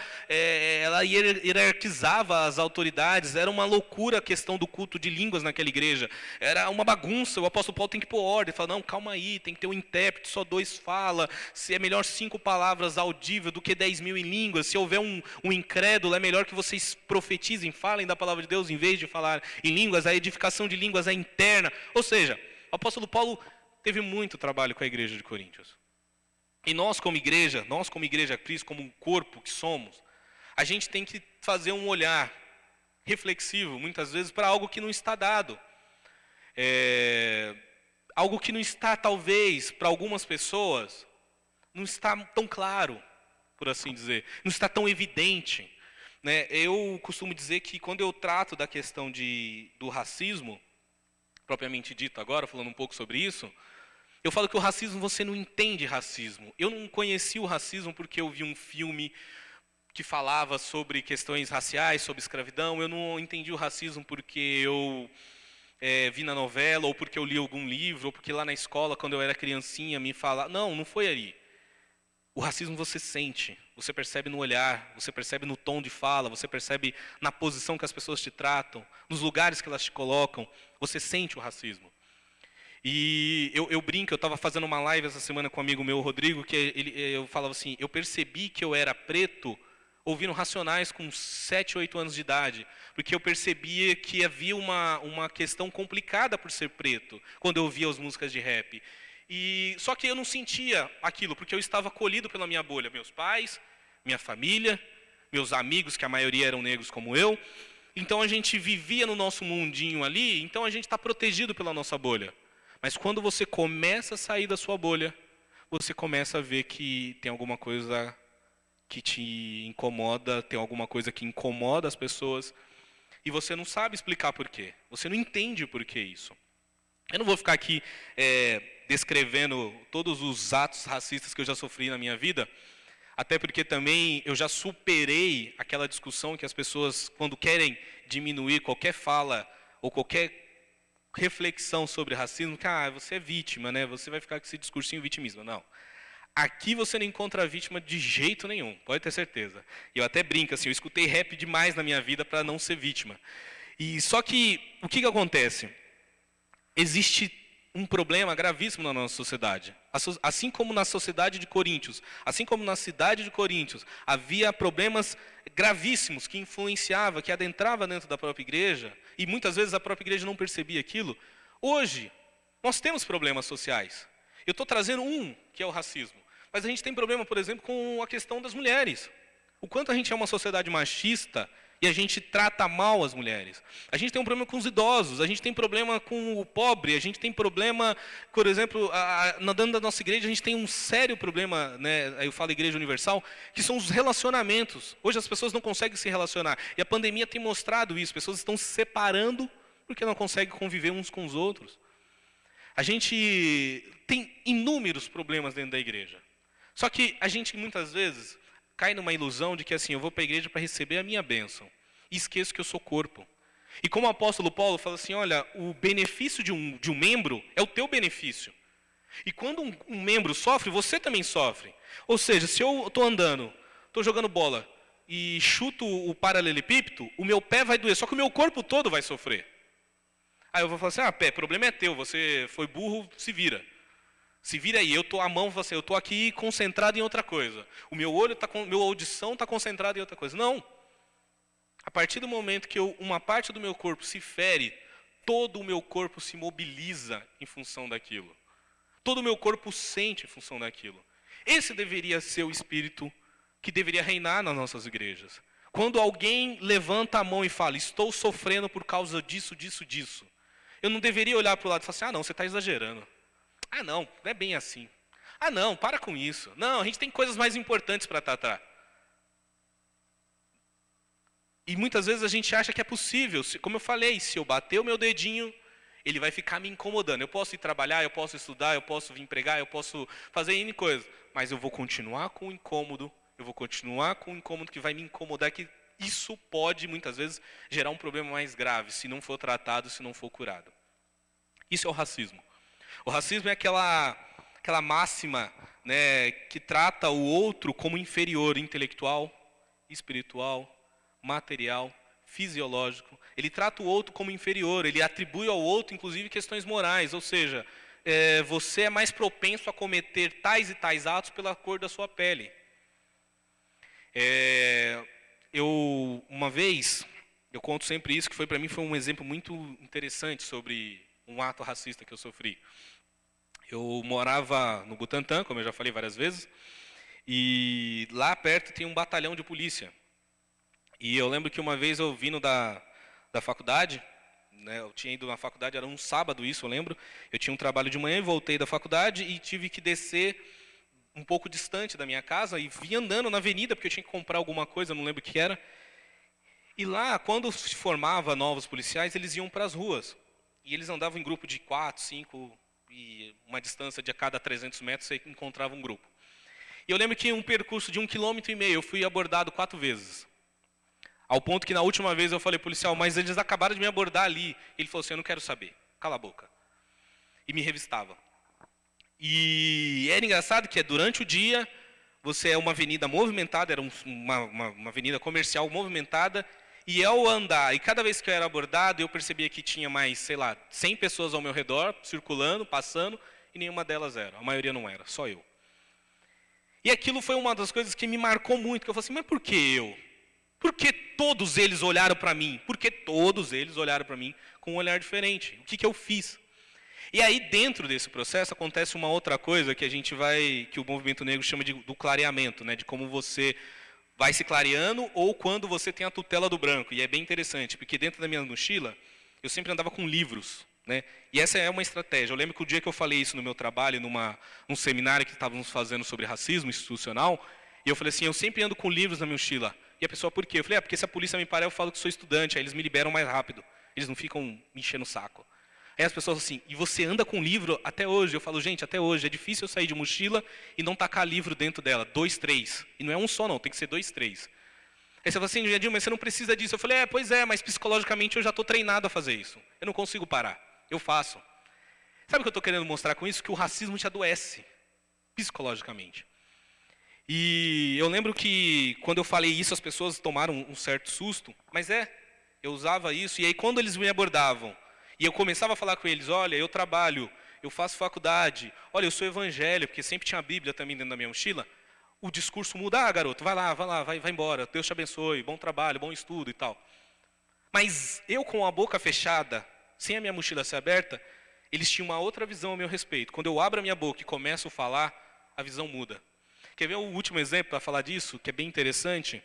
ela hierarquizava as autoridades, era uma loucura a questão do culto de línguas naquela igreja, era uma bagunça, o apóstolo Paulo tem que pôr ordem, fala, não, calma aí, tem que ter um intérprete, só 2 fala, se é melhor 5 palavras audível do que 10.000 em línguas, se houver um incrédulo, é melhor que vocês profetizem, falem da palavra de Deus em vez de falar em línguas, a edificação de línguas é interna, ou seja, o apóstolo Paulo teve muito trabalho com a igreja de Coríntios. E nós como igreja Cristo, como um corpo que somos, a gente tem que fazer um olhar reflexivo, muitas vezes, para algo que não está dado. Algo que não está, talvez, para algumas pessoas, não está tão claro, por assim dizer, não está tão evidente. Né? Eu costumo dizer que quando eu trato da questão do racismo, propriamente dito agora, falando um pouco sobre isso, eu falo que o racismo, você não entende racismo. Eu não conheci o racismo porque eu vi um filme que falava sobre questões raciais, sobre escravidão. Eu não entendi o racismo porque eu vi na novela, ou porque eu li algum livro, ou porque lá na escola, quando eu era criancinha, me falaram. Não foi aí. O racismo você sente, você percebe no olhar, você percebe no tom de fala, você percebe na posição que as pessoas te tratam, nos lugares que elas te colocam, você sente o racismo. E eu brinco, eu estava fazendo uma live essa semana com um amigo meu, o Rodrigo, que eu falava assim, eu percebi que eu era preto ouvindo Racionais com 7, 8 anos de idade, porque eu percebia que havia uma questão complicada por ser preto, quando eu ouvia as músicas de rap. Só que eu não sentia aquilo, porque eu estava acolhido pela minha bolha, meus pais, minha família, meus amigos, que a maioria eram negros como eu, então a gente vivia no nosso mundinho ali, então a gente está protegido pela nossa bolha. Mas quando você começa a sair da sua bolha, você começa a ver que tem alguma coisa que te incomoda, tem alguma coisa que incomoda as pessoas, e você não sabe explicar por quê. Você não entende por que isso. Eu não vou ficar aqui descrevendo todos os atos racistas que eu já sofri na minha vida, até porque também eu já superei aquela discussão que as pessoas, quando querem diminuir qualquer fala ou qualquer reflexão sobre racismo, que você é vítima, né? Você vai ficar com esse discursinho vitimismo. Não. aqui você não encontra a vítima de jeito nenhum, pode ter certeza. E eu até brinco, assim, eu escutei rap demais na minha vida para não ser vítima. E só que, o que acontece? Existe um problema gravíssimo na nossa sociedade. Assim como na sociedade de Coríntios, assim como na cidade de Coríntios, havia problemas gravíssimos que influenciavam, que adentravam dentro da própria igreja, e muitas vezes a própria igreja não percebia aquilo. Hoje, nós temos problemas sociais. Eu estou trazendo um, que é o racismo. Mas a gente tem problema, por exemplo, com a questão das mulheres. O quanto a gente é uma sociedade machista e a gente trata mal as mulheres. A gente tem um problema com os idosos, a gente tem problema com o pobre, a gente tem problema, por exemplo, dentro da nossa igreja, a gente tem um sério problema, né, eu falo Igreja Universal, que são os relacionamentos. Hoje as pessoas não conseguem se relacionar. E a pandemia tem mostrado isso, pessoas estão se separando porque não conseguem conviver uns com os outros. A gente tem inúmeros problemas dentro da igreja. Só que a gente, muitas vezes, cai numa ilusão de que assim, eu vou para a igreja para receber a minha bênção. E esqueço que eu sou corpo. E como o apóstolo Paulo fala assim, olha, o benefício de um membro é o teu benefício. E quando um membro sofre, você também sofre. Ou seja, se eu estou andando, estou jogando bola e chuto o paralelepípedo, o meu pé vai doer, só que o meu corpo todo vai sofrer. Aí eu vou falar assim, pé, o problema é teu, você foi burro, se vira. Se vira aí, eu estou à mão, eu estou aqui concentrado em outra coisa. O meu olho, minha audição está concentrada em outra coisa. Não. A partir do momento que uma parte do meu corpo se fere, todo o meu corpo se mobiliza em função daquilo. Todo o meu corpo sente em função daquilo. Esse deveria ser o espírito que deveria reinar nas nossas igrejas. Quando alguém levanta a mão e fala, estou sofrendo por causa disso, disso, disso. Eu não deveria olhar para o lado e falar assim, não, você está exagerando. Não é bem assim. Não, para com isso. Não, a gente tem coisas mais importantes para tratar. E muitas vezes a gente acha que é possível. Como eu falei, se eu bater o meu dedinho, ele vai ficar me incomodando. Eu posso ir trabalhar, eu posso estudar, eu posso vir pregar, eu posso fazer N coisas. Mas eu vou continuar com o incômodo, que vai me incomodar, que isso pode, muitas vezes, gerar um problema mais grave, se não for tratado, se não for curado. Isso é o racismo. O racismo é aquela máxima, né, que trata o outro como inferior intelectual, espiritual, material, fisiológico. Ele trata o outro como inferior, ele atribui ao outro, inclusive, questões morais. Ou seja, você é mais propenso a cometer tais e tais atos pela cor da sua pele. Uma vez, eu conto sempre isso, que para mim foi um exemplo muito interessante sobre um ato racista que eu sofri. Eu morava no Butantã, como eu já falei várias vezes, e lá perto tem um batalhão de polícia. E eu lembro que uma vez eu vindo da faculdade, né, eu tinha ido na faculdade, era um sábado isso, eu lembro, eu tinha um trabalho de manhã e voltei da faculdade e tive que descer um pouco distante da minha casa e vim andando na avenida, porque eu tinha que comprar alguma coisa, não lembro o que era. E lá, quando se formava novos policiais, eles iam para as ruas. E eles andavam em grupo de 4, 5, e uma distância de a cada 300 metros você encontrava um grupo. E eu lembro que em um percurso de 1,5 km eu fui abordado 4 vezes. Ao ponto que na última vez eu falei, policial, mas eles acabaram de me abordar ali. Ele falou assim, eu não quero saber, cala a boca. E me revistava. E era engraçado que durante o dia, você é uma avenida movimentada, era uma avenida comercial movimentada, e ao andar, e cada vez que eu era abordado, eu percebia que tinha mais, 100 pessoas ao meu redor, circulando, passando, e nenhuma delas era. A maioria não era, só eu. E aquilo foi uma das coisas que me marcou muito, que eu falei assim, mas por que eu? Por que todos eles olharam para mim? Por que todos eles olharam para mim com um olhar diferente? O que eu fiz? E aí, dentro desse processo, acontece uma outra coisa que o movimento negro chama do clareamento, né? De como você vai se clareando ou quando você tem a tutela do branco. E é bem interessante, porque dentro da minha mochila, eu sempre andava com livros, né? E essa é uma estratégia. Eu lembro que o dia que eu falei isso no meu trabalho, num seminário que estávamos fazendo sobre racismo institucional, e eu falei assim, eu sempre ando com livros na minha mochila. E a pessoa, por quê? Eu falei, porque se a polícia me parar, eu falo que sou estudante, aí eles me liberam mais rápido. Eles não ficam me enchendo o saco. Aí as pessoas assim, e você anda com livro até hoje? Eu falo, gente, até hoje, é difícil eu sair de mochila e não tacar livro dentro dela. 2, 3. E não é um só não, tem que ser 2, 3. Aí você fala assim, Edil, mas você não precisa disso. Eu falei, pois é, mas psicologicamente eu já estou treinado a fazer isso. Eu não consigo parar, eu faço. Sabe o que eu estou querendo mostrar com isso? Que o racismo te adoece, psicologicamente. E eu lembro que quando eu falei isso, as pessoas tomaram um certo susto, mas eu usava isso, e aí quando eles me abordavam, e eu começava a falar com eles, olha, eu trabalho, eu faço faculdade, olha, eu sou evangélico, porque sempre tinha a Bíblia também dentro da minha mochila, o discurso muda, garoto, vai lá, vai embora, Deus te abençoe, bom trabalho, bom estudo e tal. Mas eu com a boca fechada, sem a minha mochila ser aberta, eles tinham uma outra visão a meu respeito. Quando eu abro a minha boca e começo a falar, a visão muda. Quer ver o último exemplo para falar disso, que é bem interessante,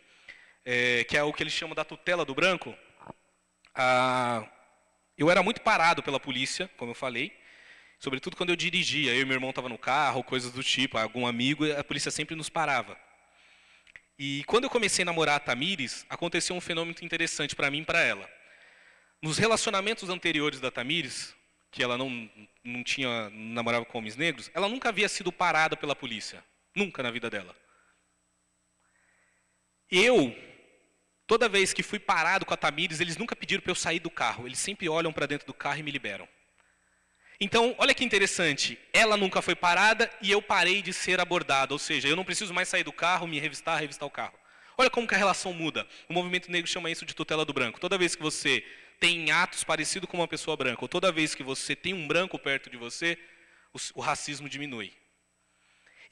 que é o que eles chamam da tutela do branco? Eu era muito parado pela polícia, como eu falei, sobretudo quando eu dirigia, eu e meu irmão estavam no carro, coisas do tipo, algum amigo, a polícia sempre nos parava. E quando eu comecei a namorar a Tamires, aconteceu um fenômeno interessante para mim e para ela. Nos relacionamentos anteriores da Tamires, que ela não namorava com homens negros, ela nunca havia sido parada pela polícia. Nunca na vida dela. Toda vez que fui parado com a Tamires, eles nunca pediram para eu sair do carro. Eles sempre olham para dentro do carro e me liberam. Então, olha que interessante. Ela nunca foi parada e eu parei de ser abordado. Ou seja, eu não preciso mais sair do carro, me revistar o carro. Olha como que a relação muda. O movimento negro chama isso de tutela do branco. Toda vez que você tem atos parecidos com uma pessoa branca, ou toda vez que você tem um branco perto de você, o racismo diminui.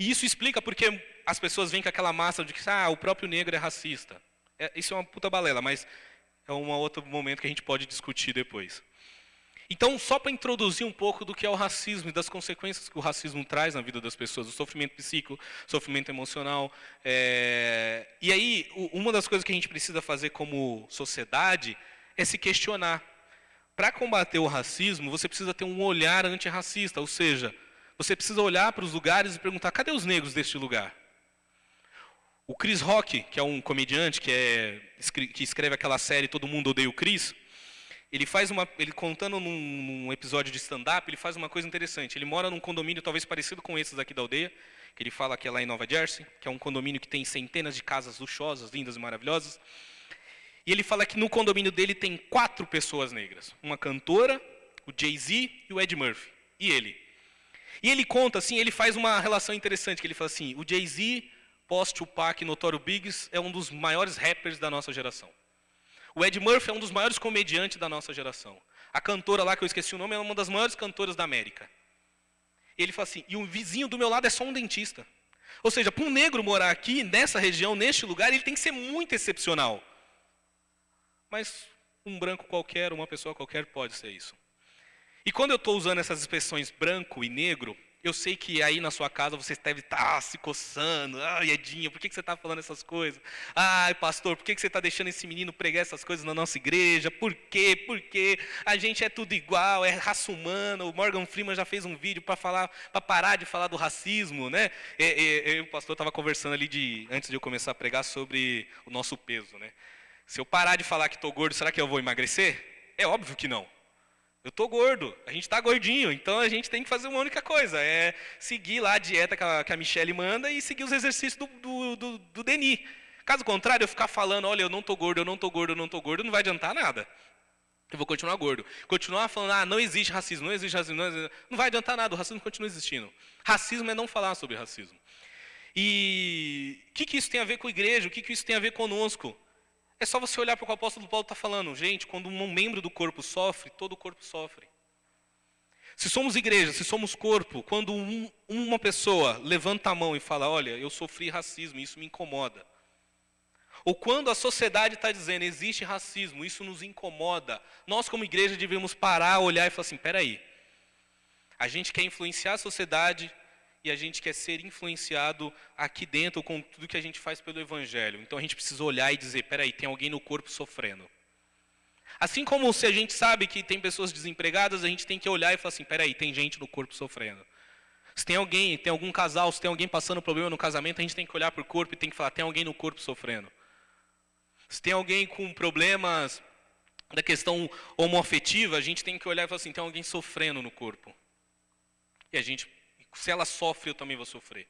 E isso explica porque as pessoas vêm com aquela massa de que o próprio negro é racista. Isso é uma puta balela, mas é um outro momento que a gente pode discutir depois. Então, só para introduzir um pouco do que é o racismo e das consequências que o racismo traz na vida das pessoas, o sofrimento psíquico, sofrimento emocional. E aí, uma das coisas que a gente precisa fazer como sociedade é se questionar. Para combater o racismo, você precisa ter um olhar antirracista, ou seja, você precisa olhar para os lugares e perguntar, cadê os negros deste lugar? O Chris Rock, que é um comediante que escreve aquela série Todo Mundo Odeia o Chris, ele contando num episódio de stand-up, ele faz uma coisa interessante. Ele mora num condomínio talvez parecido com esses aqui da aldeia, que ele fala que é lá em Nova Jersey, que é um condomínio que tem centenas de casas luxuosas, lindas e maravilhosas. E ele fala que no condomínio dele tem 4 pessoas negras. Uma cantora, o Jay-Z e o Ed Murphy. E ele. E ele conta assim, ele faz uma relação interessante, que ele fala assim, o Jay-Z, pós-Tupac, Notório Biggs, é um dos maiores rappers da nossa geração. O Ed Murphy é um dos maiores comediantes da nossa geração. A cantora lá, que eu esqueci o nome, é uma das maiores cantoras da América. Ele fala assim, e o vizinho do meu lado é só um dentista. Ou seja, para um negro morar aqui, nessa região, neste lugar, ele tem que ser muito excepcional. Mas um branco qualquer, uma pessoa qualquer pode ser isso. E quando eu estou usando essas expressões branco e negro, eu sei que aí na sua casa você deve estar se coçando. Ai, Edinho, por que você está falando essas coisas? Ai, pastor, por que você está deixando esse menino pregar essas coisas na nossa igreja? Por quê? Porque a gente é tudo igual, é raça humana. O Morgan Freeman já fez um vídeo para parar de falar do racismo, né? Eu e o pastor estava conversando ali antes de eu começar a pregar sobre o nosso peso, né? Se eu parar de falar que estou gordo, será que eu vou emagrecer? É óbvio que não. Eu estou gordo, a gente está gordinho, então a gente tem que fazer uma única coisa, é seguir lá a dieta que a Michelle manda e seguir os exercícios do Denis. Caso contrário, eu ficar falando, olha, eu não estou gordo, eu não estou gordo, eu não estou gordo, não vai adiantar nada. Eu vou continuar gordo. Continuar falando, não existe racismo, não existe racismo, não vai adiantar nada, o racismo continua existindo. Racismo é não falar sobre racismo. E o que isso tem a ver com a igreja? O que isso tem a ver conosco? É só você olhar para o que o apóstolo Paulo está falando. Gente, quando um membro do corpo sofre, todo o corpo sofre. Se somos igreja, se somos corpo, quando uma pessoa levanta a mão e fala, olha, eu sofri racismo, isso me incomoda. Ou quando a sociedade está dizendo, existe racismo, isso nos incomoda. Nós como igreja devemos parar, olhar e falar assim, peraí. A gente quer influenciar a sociedade e a gente quer ser influenciado aqui dentro com tudo que a gente faz pelo Evangelho. Então a gente precisa olhar e dizer, peraí, tem alguém no corpo sofrendo. Assim como se a gente sabe que tem pessoas desempregadas, a gente tem que olhar e falar assim, peraí, tem gente no corpo sofrendo. Se tem algum casal, se tem alguém passando problema no casamento, a gente tem que olhar para o corpo e tem que falar, tem alguém no corpo sofrendo. Se tem alguém com problemas da questão homoafetiva, a gente tem que olhar e falar assim, tem alguém sofrendo no corpo. E se ela sofre, eu também vou sofrer.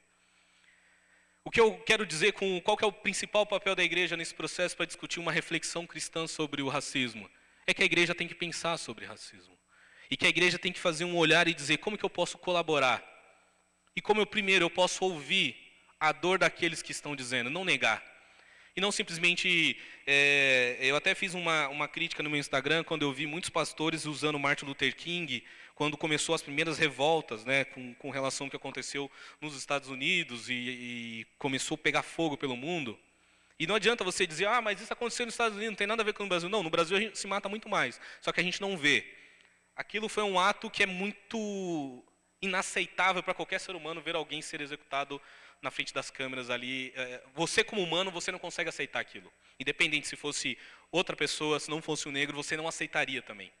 O que eu quero dizer qual que é o principal papel da igreja nesse processo para discutir uma reflexão cristã sobre o racismo? É que a igreja tem que pensar sobre racismo. E que a igreja tem que fazer um olhar e dizer como que eu posso colaborar. E como eu posso ouvir a dor daqueles que estão dizendo, não negar. E não simplesmente... eu até fiz uma crítica no meu Instagram quando eu vi muitos pastores usando Martin Luther King, quando começou as primeiras revoltas, né, com relação ao que aconteceu nos Estados Unidos e começou a pegar fogo pelo mundo. E não adianta você dizer, mas isso aconteceu nos Estados Unidos, não tem nada a ver com o Brasil. Não, no Brasil a gente se mata muito mais, só que a gente não vê. Aquilo foi um ato que é muito inaceitável para qualquer ser humano ver alguém ser executado na frente das câmeras ali. Você como humano, você não consegue aceitar aquilo. Independente se fosse outra pessoa, se não fosse um negro, você não aceitaria também.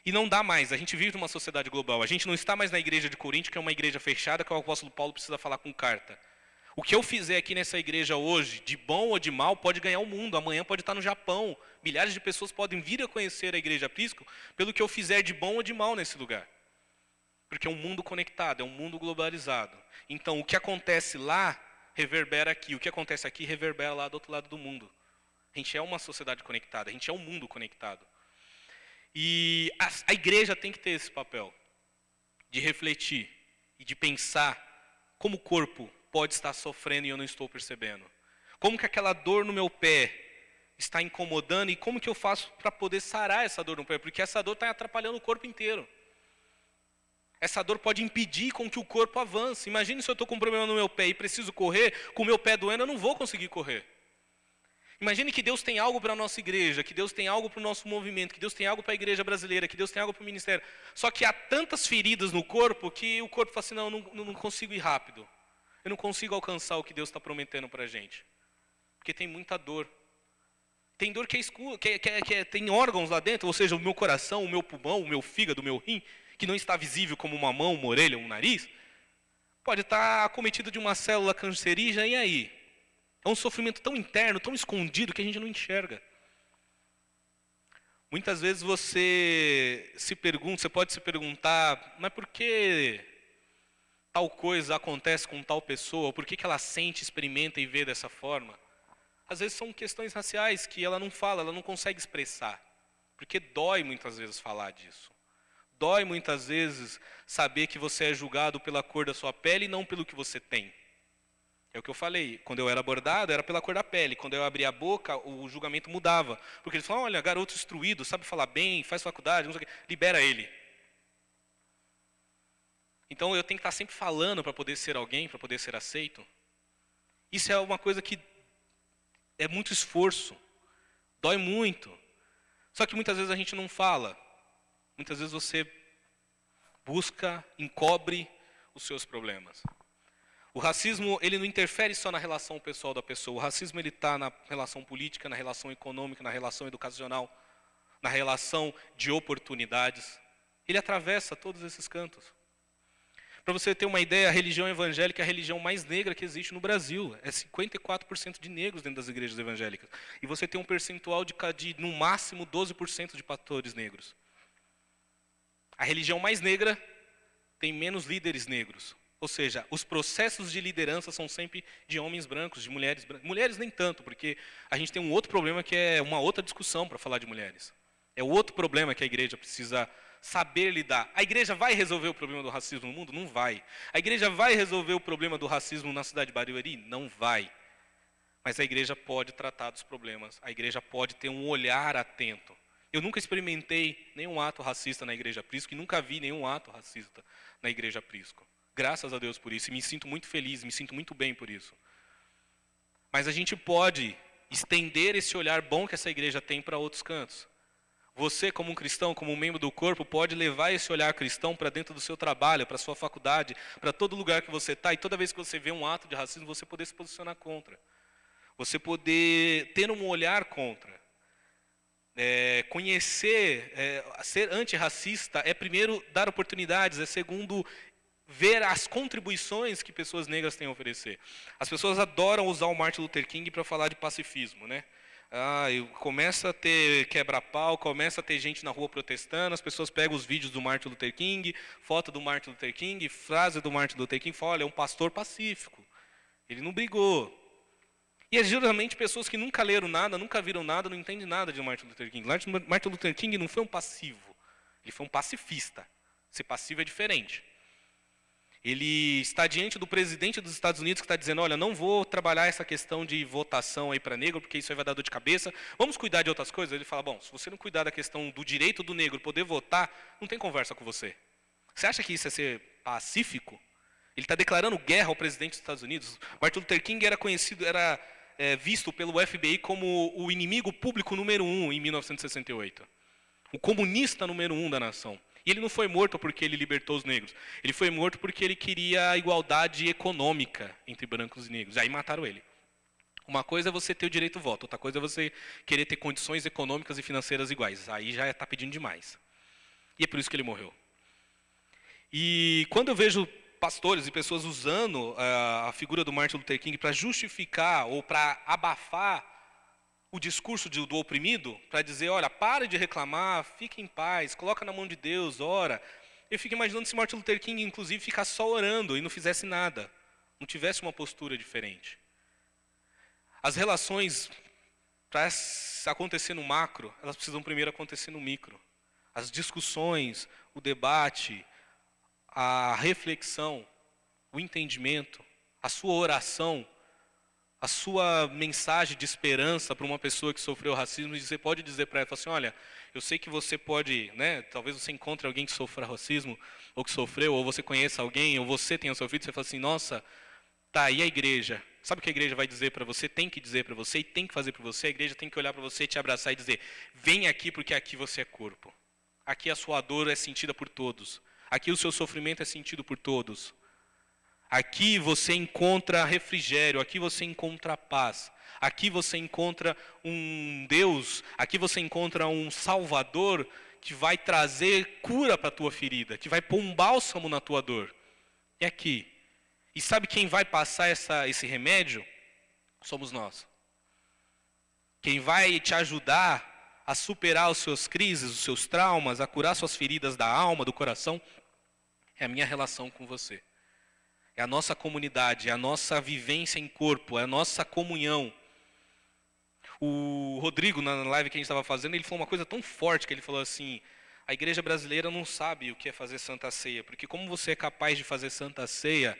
E não dá mais, a gente vive numa sociedade global. A gente não está mais na igreja de Corinto, que é uma igreja fechada, que o apóstolo Paulo precisa falar com carta. O que eu fizer aqui nessa igreja hoje, de bom ou de mal, pode ganhar o mundo. Amanhã pode estar no Japão. Milhares de pessoas podem vir a conhecer a igreja Prisco pelo que eu fizer de bom ou de mal nesse lugar. Porque é um mundo conectado, é um mundo globalizado. Então, o que acontece lá, reverbera aqui. O que acontece aqui, reverbera lá do outro lado do mundo. A gente é uma sociedade conectada, a gente é um mundo conectado. E a igreja tem que ter esse papel de refletir e de pensar como o corpo pode estar sofrendo e eu não estou percebendo. Como que aquela dor no meu pé está incomodando e como que eu faço para poder sarar essa dor no pé? Porque essa dor está atrapalhando o corpo inteiro. Essa dor pode impedir com que o corpo avance. Imagine se eu estou com um problema no meu pé e preciso correr, com o meu pé doendo eu não vou conseguir correr. Imagine que Deus tem algo para a nossa igreja, que Deus tem algo para o nosso movimento, que Deus tem algo para a igreja brasileira, que Deus tem algo para o ministério. Só que há tantas feridas no corpo que o corpo fala assim, não consigo ir rápido. Eu não consigo alcançar o que Deus está prometendo para a gente. Porque tem muita dor. Tem dor que é escura, tem órgãos lá dentro, ou seja, o meu coração, o meu pulmão, o meu fígado, o meu rim, que não está visível como uma mão, uma orelha, um nariz, pode estar acometido de uma célula cancerígena, e aí? É um sofrimento tão interno, tão escondido, que a gente não enxerga. Muitas vezes você pode se perguntar, mas por que tal coisa acontece com tal pessoa? Ou por que ela sente, experimenta e vê dessa forma? Às vezes são questões raciais que ela não fala, ela não consegue expressar. Porque dói muitas vezes falar disso. Dói muitas vezes saber que você é julgado pela cor da sua pele e não pelo que você tem. É o que eu falei, quando eu era abordado era pela cor da pele. Quando eu abria a boca, o julgamento mudava. Porque eles falam, olha, garoto instruído, sabe falar bem, faz faculdade, não sei o quê, libera ele. Então eu tenho que estar sempre falando para poder ser alguém, para poder ser aceito. Isso é uma coisa que é muito esforço, dói muito. Só que muitas vezes a gente não fala. Muitas vezes você busca, encobre os seus problemas. O racismo, ele não interfere só na relação pessoal da pessoa. O racismo, ele está na relação política, na relação econômica, na relação educacional, na relação de oportunidades. Ele atravessa todos esses cantos. Para você ter uma ideia, a religião evangélica é a religião mais negra que existe no Brasil. É 54% de negros dentro das igrejas evangélicas. E você tem um percentual de no máximo, 12% de pastores negros. A religião mais negra tem menos líderes negros. Ou seja, os processos de liderança são sempre de homens brancos, de mulheres brancas. Mulheres nem tanto, porque a gente tem um outro problema que é uma outra discussão para falar de mulheres. É o outro problema que a igreja precisa saber lidar. A igreja vai resolver o problema do racismo no mundo? Não vai. A igreja vai resolver o problema do racismo na cidade de Barueri? Não vai. Mas a igreja pode tratar dos problemas. A igreja pode ter um olhar atento. Eu nunca experimentei nenhum ato racista na igreja Prisco e nunca vi nenhum ato racista na igreja Prisco. Graças a Deus por isso. E me sinto muito feliz, me sinto muito bem por isso. Mas a gente pode estender esse olhar bom que essa igreja tem para outros cantos. Você, como um cristão, como um membro do corpo, pode levar esse olhar cristão para dentro do seu trabalho, para a sua faculdade, para todo lugar que você está, e toda vez que você vê um ato de racismo, você poder se posicionar contra. Você poder ter um olhar contra. Conhecer, ser antirracista é primeiro dar oportunidades, é segundo ver as contribuições que pessoas negras têm a oferecer. As pessoas adoram usar o Martin Luther King para falar de pacifismo, né? Começa a ter quebra-pau, começa a ter gente na rua protestando, as pessoas pegam os vídeos do Martin Luther King, foto do Martin Luther King, frase do Martin Luther King, fala, olha, é um pastor pacífico, ele não brigou. E é geralmente pessoas que nunca leram nada, nunca viram nada, não entendem nada de Martin Luther King. Martin Luther King não foi um passivo, ele foi um pacifista. Ser passivo é diferente. Ele está diante do presidente dos Estados Unidos que está dizendo, olha, não vou trabalhar essa questão de votação aí para negro, porque isso aí vai dar dor de cabeça, vamos cuidar de outras coisas? Ele fala, bom, se você não cuidar da questão do direito do negro poder votar, não tem conversa com você. Você acha que isso é ser pacífico? Ele está declarando guerra ao presidente dos Estados Unidos. Martin Luther King era conhecido, visto pelo FBI como o inimigo público número 1 em 1968. O comunista número 1 da nação. E ele não foi morto porque ele libertou os negros. Ele foi morto porque ele queria a igualdade econômica entre brancos e negros. Aí mataram ele. Uma coisa é você ter o direito ao voto, outra coisa é você querer ter condições econômicas e financeiras iguais. Aí já está pedindo demais. E é por isso que ele morreu. E quando eu vejo pastores e pessoas usando a figura do Martin Luther King para justificar ou para abafar o discurso do oprimido, para dizer, olha, pare de reclamar, fique em paz, coloca na mão de Deus, ora. Eu fico imaginando se Martin Luther King, inclusive, ficasse só orando e não fizesse nada, não tivesse uma postura diferente. As relações, para acontecer no macro, elas precisam primeiro acontecer no micro. As discussões, o debate, a reflexão, o entendimento, a sua oração, a sua mensagem de esperança para uma pessoa que sofreu racismo, e você pode dizer para ela, assim, olha, eu sei que você pode, talvez você encontre alguém que sofra racismo, ou que sofreu, ou você conheça alguém, ou você tenha sofrido, você fala assim, nossa, tá, e a igreja? Sabe o que a igreja vai dizer para você, tem que dizer para você, e tem que fazer para você? A igreja tem que olhar para você, te abraçar e dizer, vem aqui porque aqui você é corpo. Aqui a sua dor é sentida por todos. Aqui o seu sofrimento é sentido por todos. Aqui você encontra refrigério, aqui você encontra paz. Aqui você encontra um Deus, aqui você encontra um Salvador que vai trazer cura para a tua ferida, que vai pôr um bálsamo na tua dor. É aqui. E sabe quem vai passar esse remédio? Somos nós. Quem vai te ajudar a superar os seus crises, os seus traumas, a curar suas feridas da alma, do coração, é a minha relação com você. É a nossa comunidade, é a nossa vivência em corpo, é a nossa comunhão. O Rodrigo, na live que a gente estava fazendo, ele falou uma coisa tão forte, que ele falou assim, a igreja brasileira não sabe o que é fazer Santa Ceia, porque como você é capaz de fazer Santa Ceia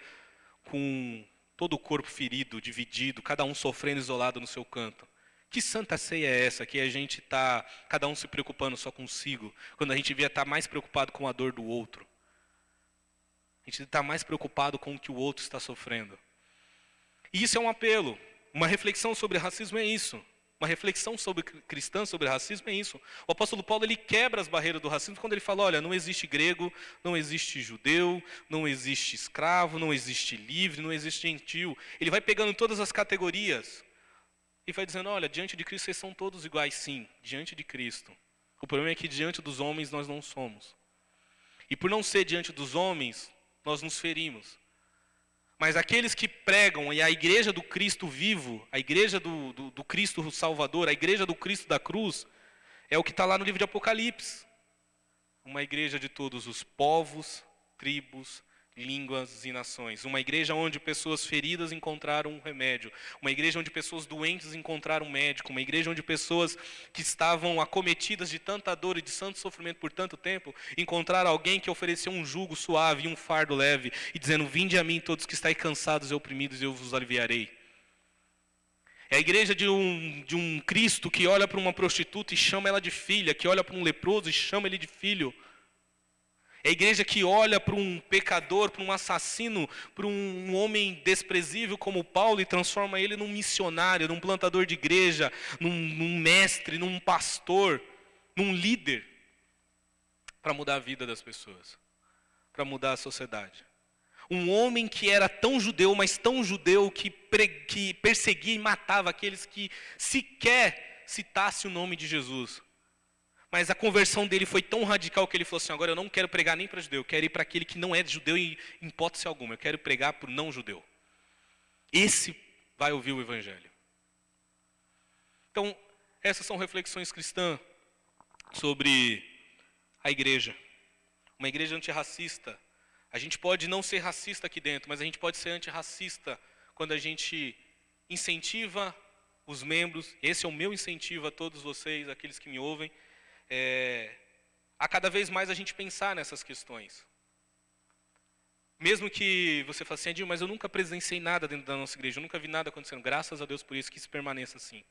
com todo o corpo ferido, dividido, cada um sofrendo isolado no seu canto? Que Santa Ceia é essa, que a gente está, cada um se preocupando só consigo, quando a gente devia estar mais preocupado com a dor do outro? A gente está mais preocupado com o que o outro está sofrendo. E isso é um apelo. Uma reflexão sobre racismo é isso. Uma reflexão cristã sobre racismo é isso. O apóstolo Paulo, ele quebra as barreiras do racismo quando ele fala, olha, não existe grego, não existe judeu, não existe escravo, não existe livre, não existe gentil. Ele vai pegando todas as categorias e vai dizendo, olha, diante de Cristo vocês são todos iguais, sim, diante de Cristo. O problema é que diante dos homens nós não somos. E por não ser diante dos homens, nós nos ferimos. Mas aqueles que pregam, e a igreja do Cristo vivo, a igreja do Cristo Salvador, a igreja do Cristo da cruz, é o que está lá no livro de Apocalipse. Uma igreja de todos os povos, tribos, línguas e nações. Uma igreja onde pessoas feridas encontraram um remédio. Uma igreja onde pessoas doentes encontraram um médico. Uma igreja onde pessoas que estavam acometidas de tanta dor e de tanto sofrimento por tanto tempo, encontraram alguém que ofereceu um jugo suave e um fardo leve, e dizendo, vinde a mim todos que estáis cansados e oprimidos, e eu vos aliviarei. É a igreja de um Cristo que olha para uma prostituta e chama ela de filha, que olha para um leproso e chama ele de filho. É a igreja que olha para um pecador, para um assassino, para um homem desprezível como Paulo e transforma ele num missionário, num plantador de igreja, num mestre, num pastor, num líder, para mudar a vida das pessoas, para mudar a sociedade. Um homem que era tão judeu, mas tão judeu que perseguia e matava aqueles que sequer citassem o nome de Jesus. Mas a conversão dele foi tão radical que ele falou assim, agora eu não quero pregar nem para judeu, eu quero ir para aquele que não é judeu em hipótese alguma, eu quero pregar para o não judeu. Esse vai ouvir o evangelho. Então, essas são reflexões cristãs sobre a igreja. Uma igreja antirracista. A gente pode não ser racista aqui dentro, mas a gente pode ser antirracista quando a gente incentiva os membros, esse é o meu incentivo a todos vocês, aqueles que me ouvem, a cada vez mais a gente pensar nessas questões. Mesmo que você fale assim, Edinho, mas eu nunca presenciei nada dentro da nossa igreja, eu nunca vi nada acontecendo. Graças a Deus por isso, que isso permaneça assim.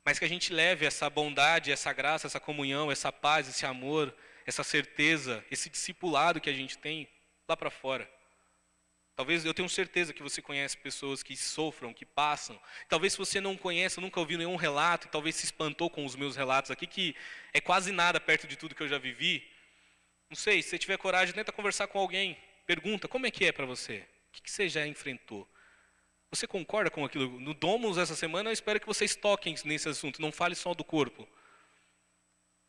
Mas que a gente leve essa bondade, essa graça, essa comunhão, essa paz, esse amor, essa certeza, esse discipulado que a gente tem lá para fora. Talvez, eu tenho certeza que você conhece pessoas que sofram, que passam. Talvez se você não conhece, nunca ouviu nenhum relato, talvez se espantou com os meus relatos aqui, que é quase nada perto de tudo que eu já vivi. Não sei, se você tiver coragem, tenta conversar com alguém. Pergunta, como é que é para você? O que você já enfrentou? Você concorda com aquilo? No Domus, essa semana, eu espero que vocês toquem nesse assunto. Não fale só do corpo.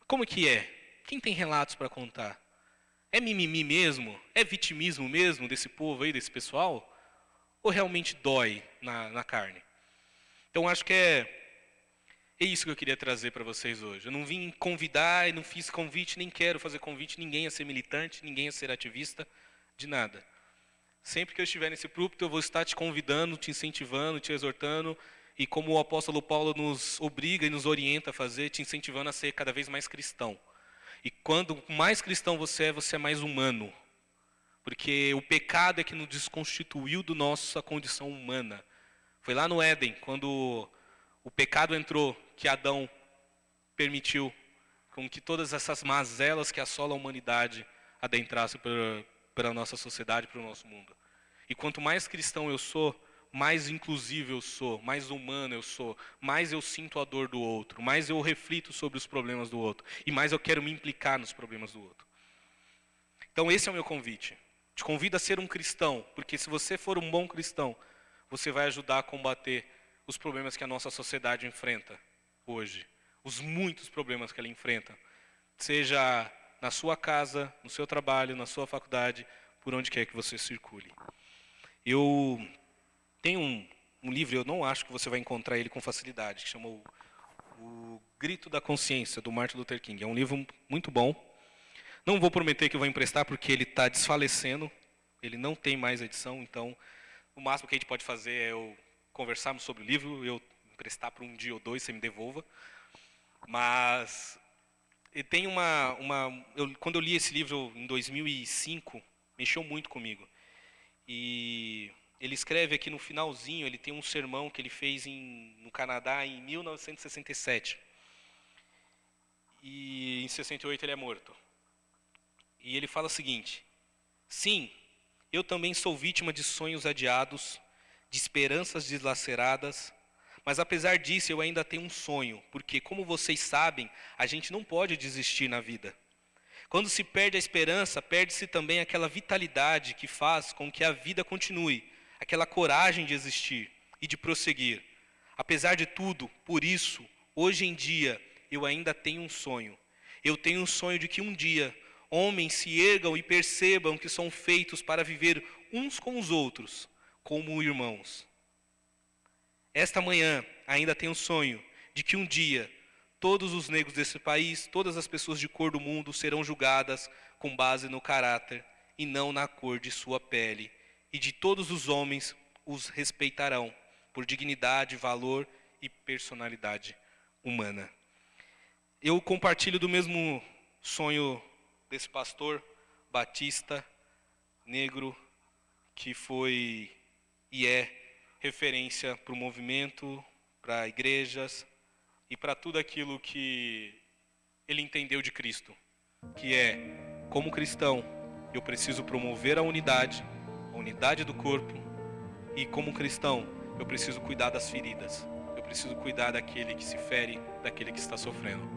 Como que é? Quem tem relatos para contar? É mimimi mesmo? É vitimismo mesmo desse povo aí, desse pessoal? Ou realmente dói na carne? Então, acho que é isso que eu queria trazer para vocês hoje. Eu não vim convidar, e não fiz convite, nem quero fazer convite ninguém a ser militante, ninguém a ser ativista, de nada. Sempre que eu estiver nesse púlpito, eu vou estar te convidando, te incentivando, te exortando, e como o apóstolo Paulo nos obriga e nos orienta a fazer, te incentivando a ser cada vez mais cristão. E quando mais cristão você é mais humano. Porque o pecado é que nos desconstituiu da nossa condição humana. Foi lá no Éden, quando o pecado entrou, que Adão permitiu com que todas essas mazelas que assolam a humanidade adentrassem para a nossa sociedade, para o nosso mundo. E quanto mais cristão eu sou, mais inclusivo eu sou, mais humano eu sou, mais eu sinto a dor do outro, mais eu reflito sobre os problemas do outro, e mais eu quero me implicar nos problemas do outro. Então esse é o meu convite. Te convido a ser um cristão, porque se você for um bom cristão, você vai ajudar a combater os problemas que a nossa sociedade enfrenta hoje. Os muitos problemas que ela enfrenta. Seja na sua casa, no seu trabalho, na sua faculdade, por onde quer que você circule. Eu tenho um livro, eu não acho que você vai encontrar ele com facilidade, que chama O Grito da Consciência, do Martin Luther King. É um livro muito bom. Não vou prometer que eu vou emprestar, porque ele está desfalecendo. Ele não tem mais edição, então o máximo que a gente pode fazer é eu conversarmos sobre o livro, eu emprestar por um dia ou dois, você me devolva. Mas tem quando eu li esse livro em 2005, mexeu muito comigo. E ele escreve aqui no finalzinho, ele tem um sermão que ele fez no Canadá em 1967. E em 68 ele é morto. E ele fala o seguinte: sim, eu também sou vítima de sonhos adiados, de esperanças deslaceradas, mas apesar disso eu ainda tenho um sonho, porque como vocês sabem, a gente não pode desistir na vida. Quando se perde a esperança, perde-se também aquela vitalidade que faz com que a vida continue, aquela coragem de existir e de prosseguir. Apesar de tudo, por isso, hoje em dia, eu ainda tenho um sonho. Eu tenho um sonho de que um dia, homens se ergam e percebam que são feitos para viver uns com os outros, como irmãos. Esta manhã, ainda tenho um sonho de que um dia, todos os negros desse país, todas as pessoas de cor do mundo serão julgadas com base no caráter e não na cor de sua pele. E de todos os homens os respeitarão por dignidade, valor e personalidade humana. Eu compartilho do mesmo sonho desse pastor batista, negro, que foi e é referência para o movimento, para igrejas, e para tudo aquilo que ele entendeu de Cristo, que é, como cristão, eu preciso promover a unidade do corpo, e como cristão, eu preciso cuidar das feridas, eu preciso cuidar daquele que se fere, daquele que está sofrendo.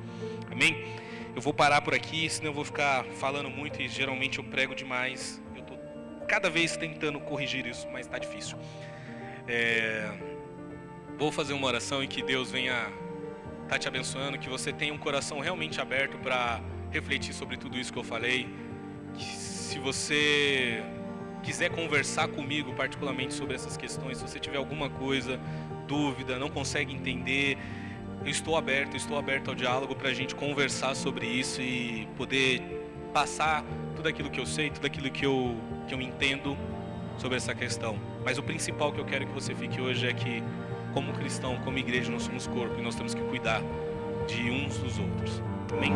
Amém? Eu vou parar por aqui, senão eu vou ficar falando muito, e geralmente eu prego demais, eu estou cada vez tentando corrigir isso, mas está difícil. Vou fazer uma oração e que Deus venha tá te abençoando, que você tenha um coração realmente aberto para refletir sobre tudo isso que eu falei. Que se você quiser conversar comigo particularmente sobre essas questões, se você tiver alguma coisa, dúvida, não consegue entender, eu estou aberto ao diálogo para a gente conversar sobre isso e poder passar tudo aquilo que eu sei, tudo aquilo que eu entendo sobre essa questão. Mas o principal que eu quero que você fique hoje é que, como cristão, como igreja, nós somos corpo e nós temos que cuidar de uns dos outros. Amém?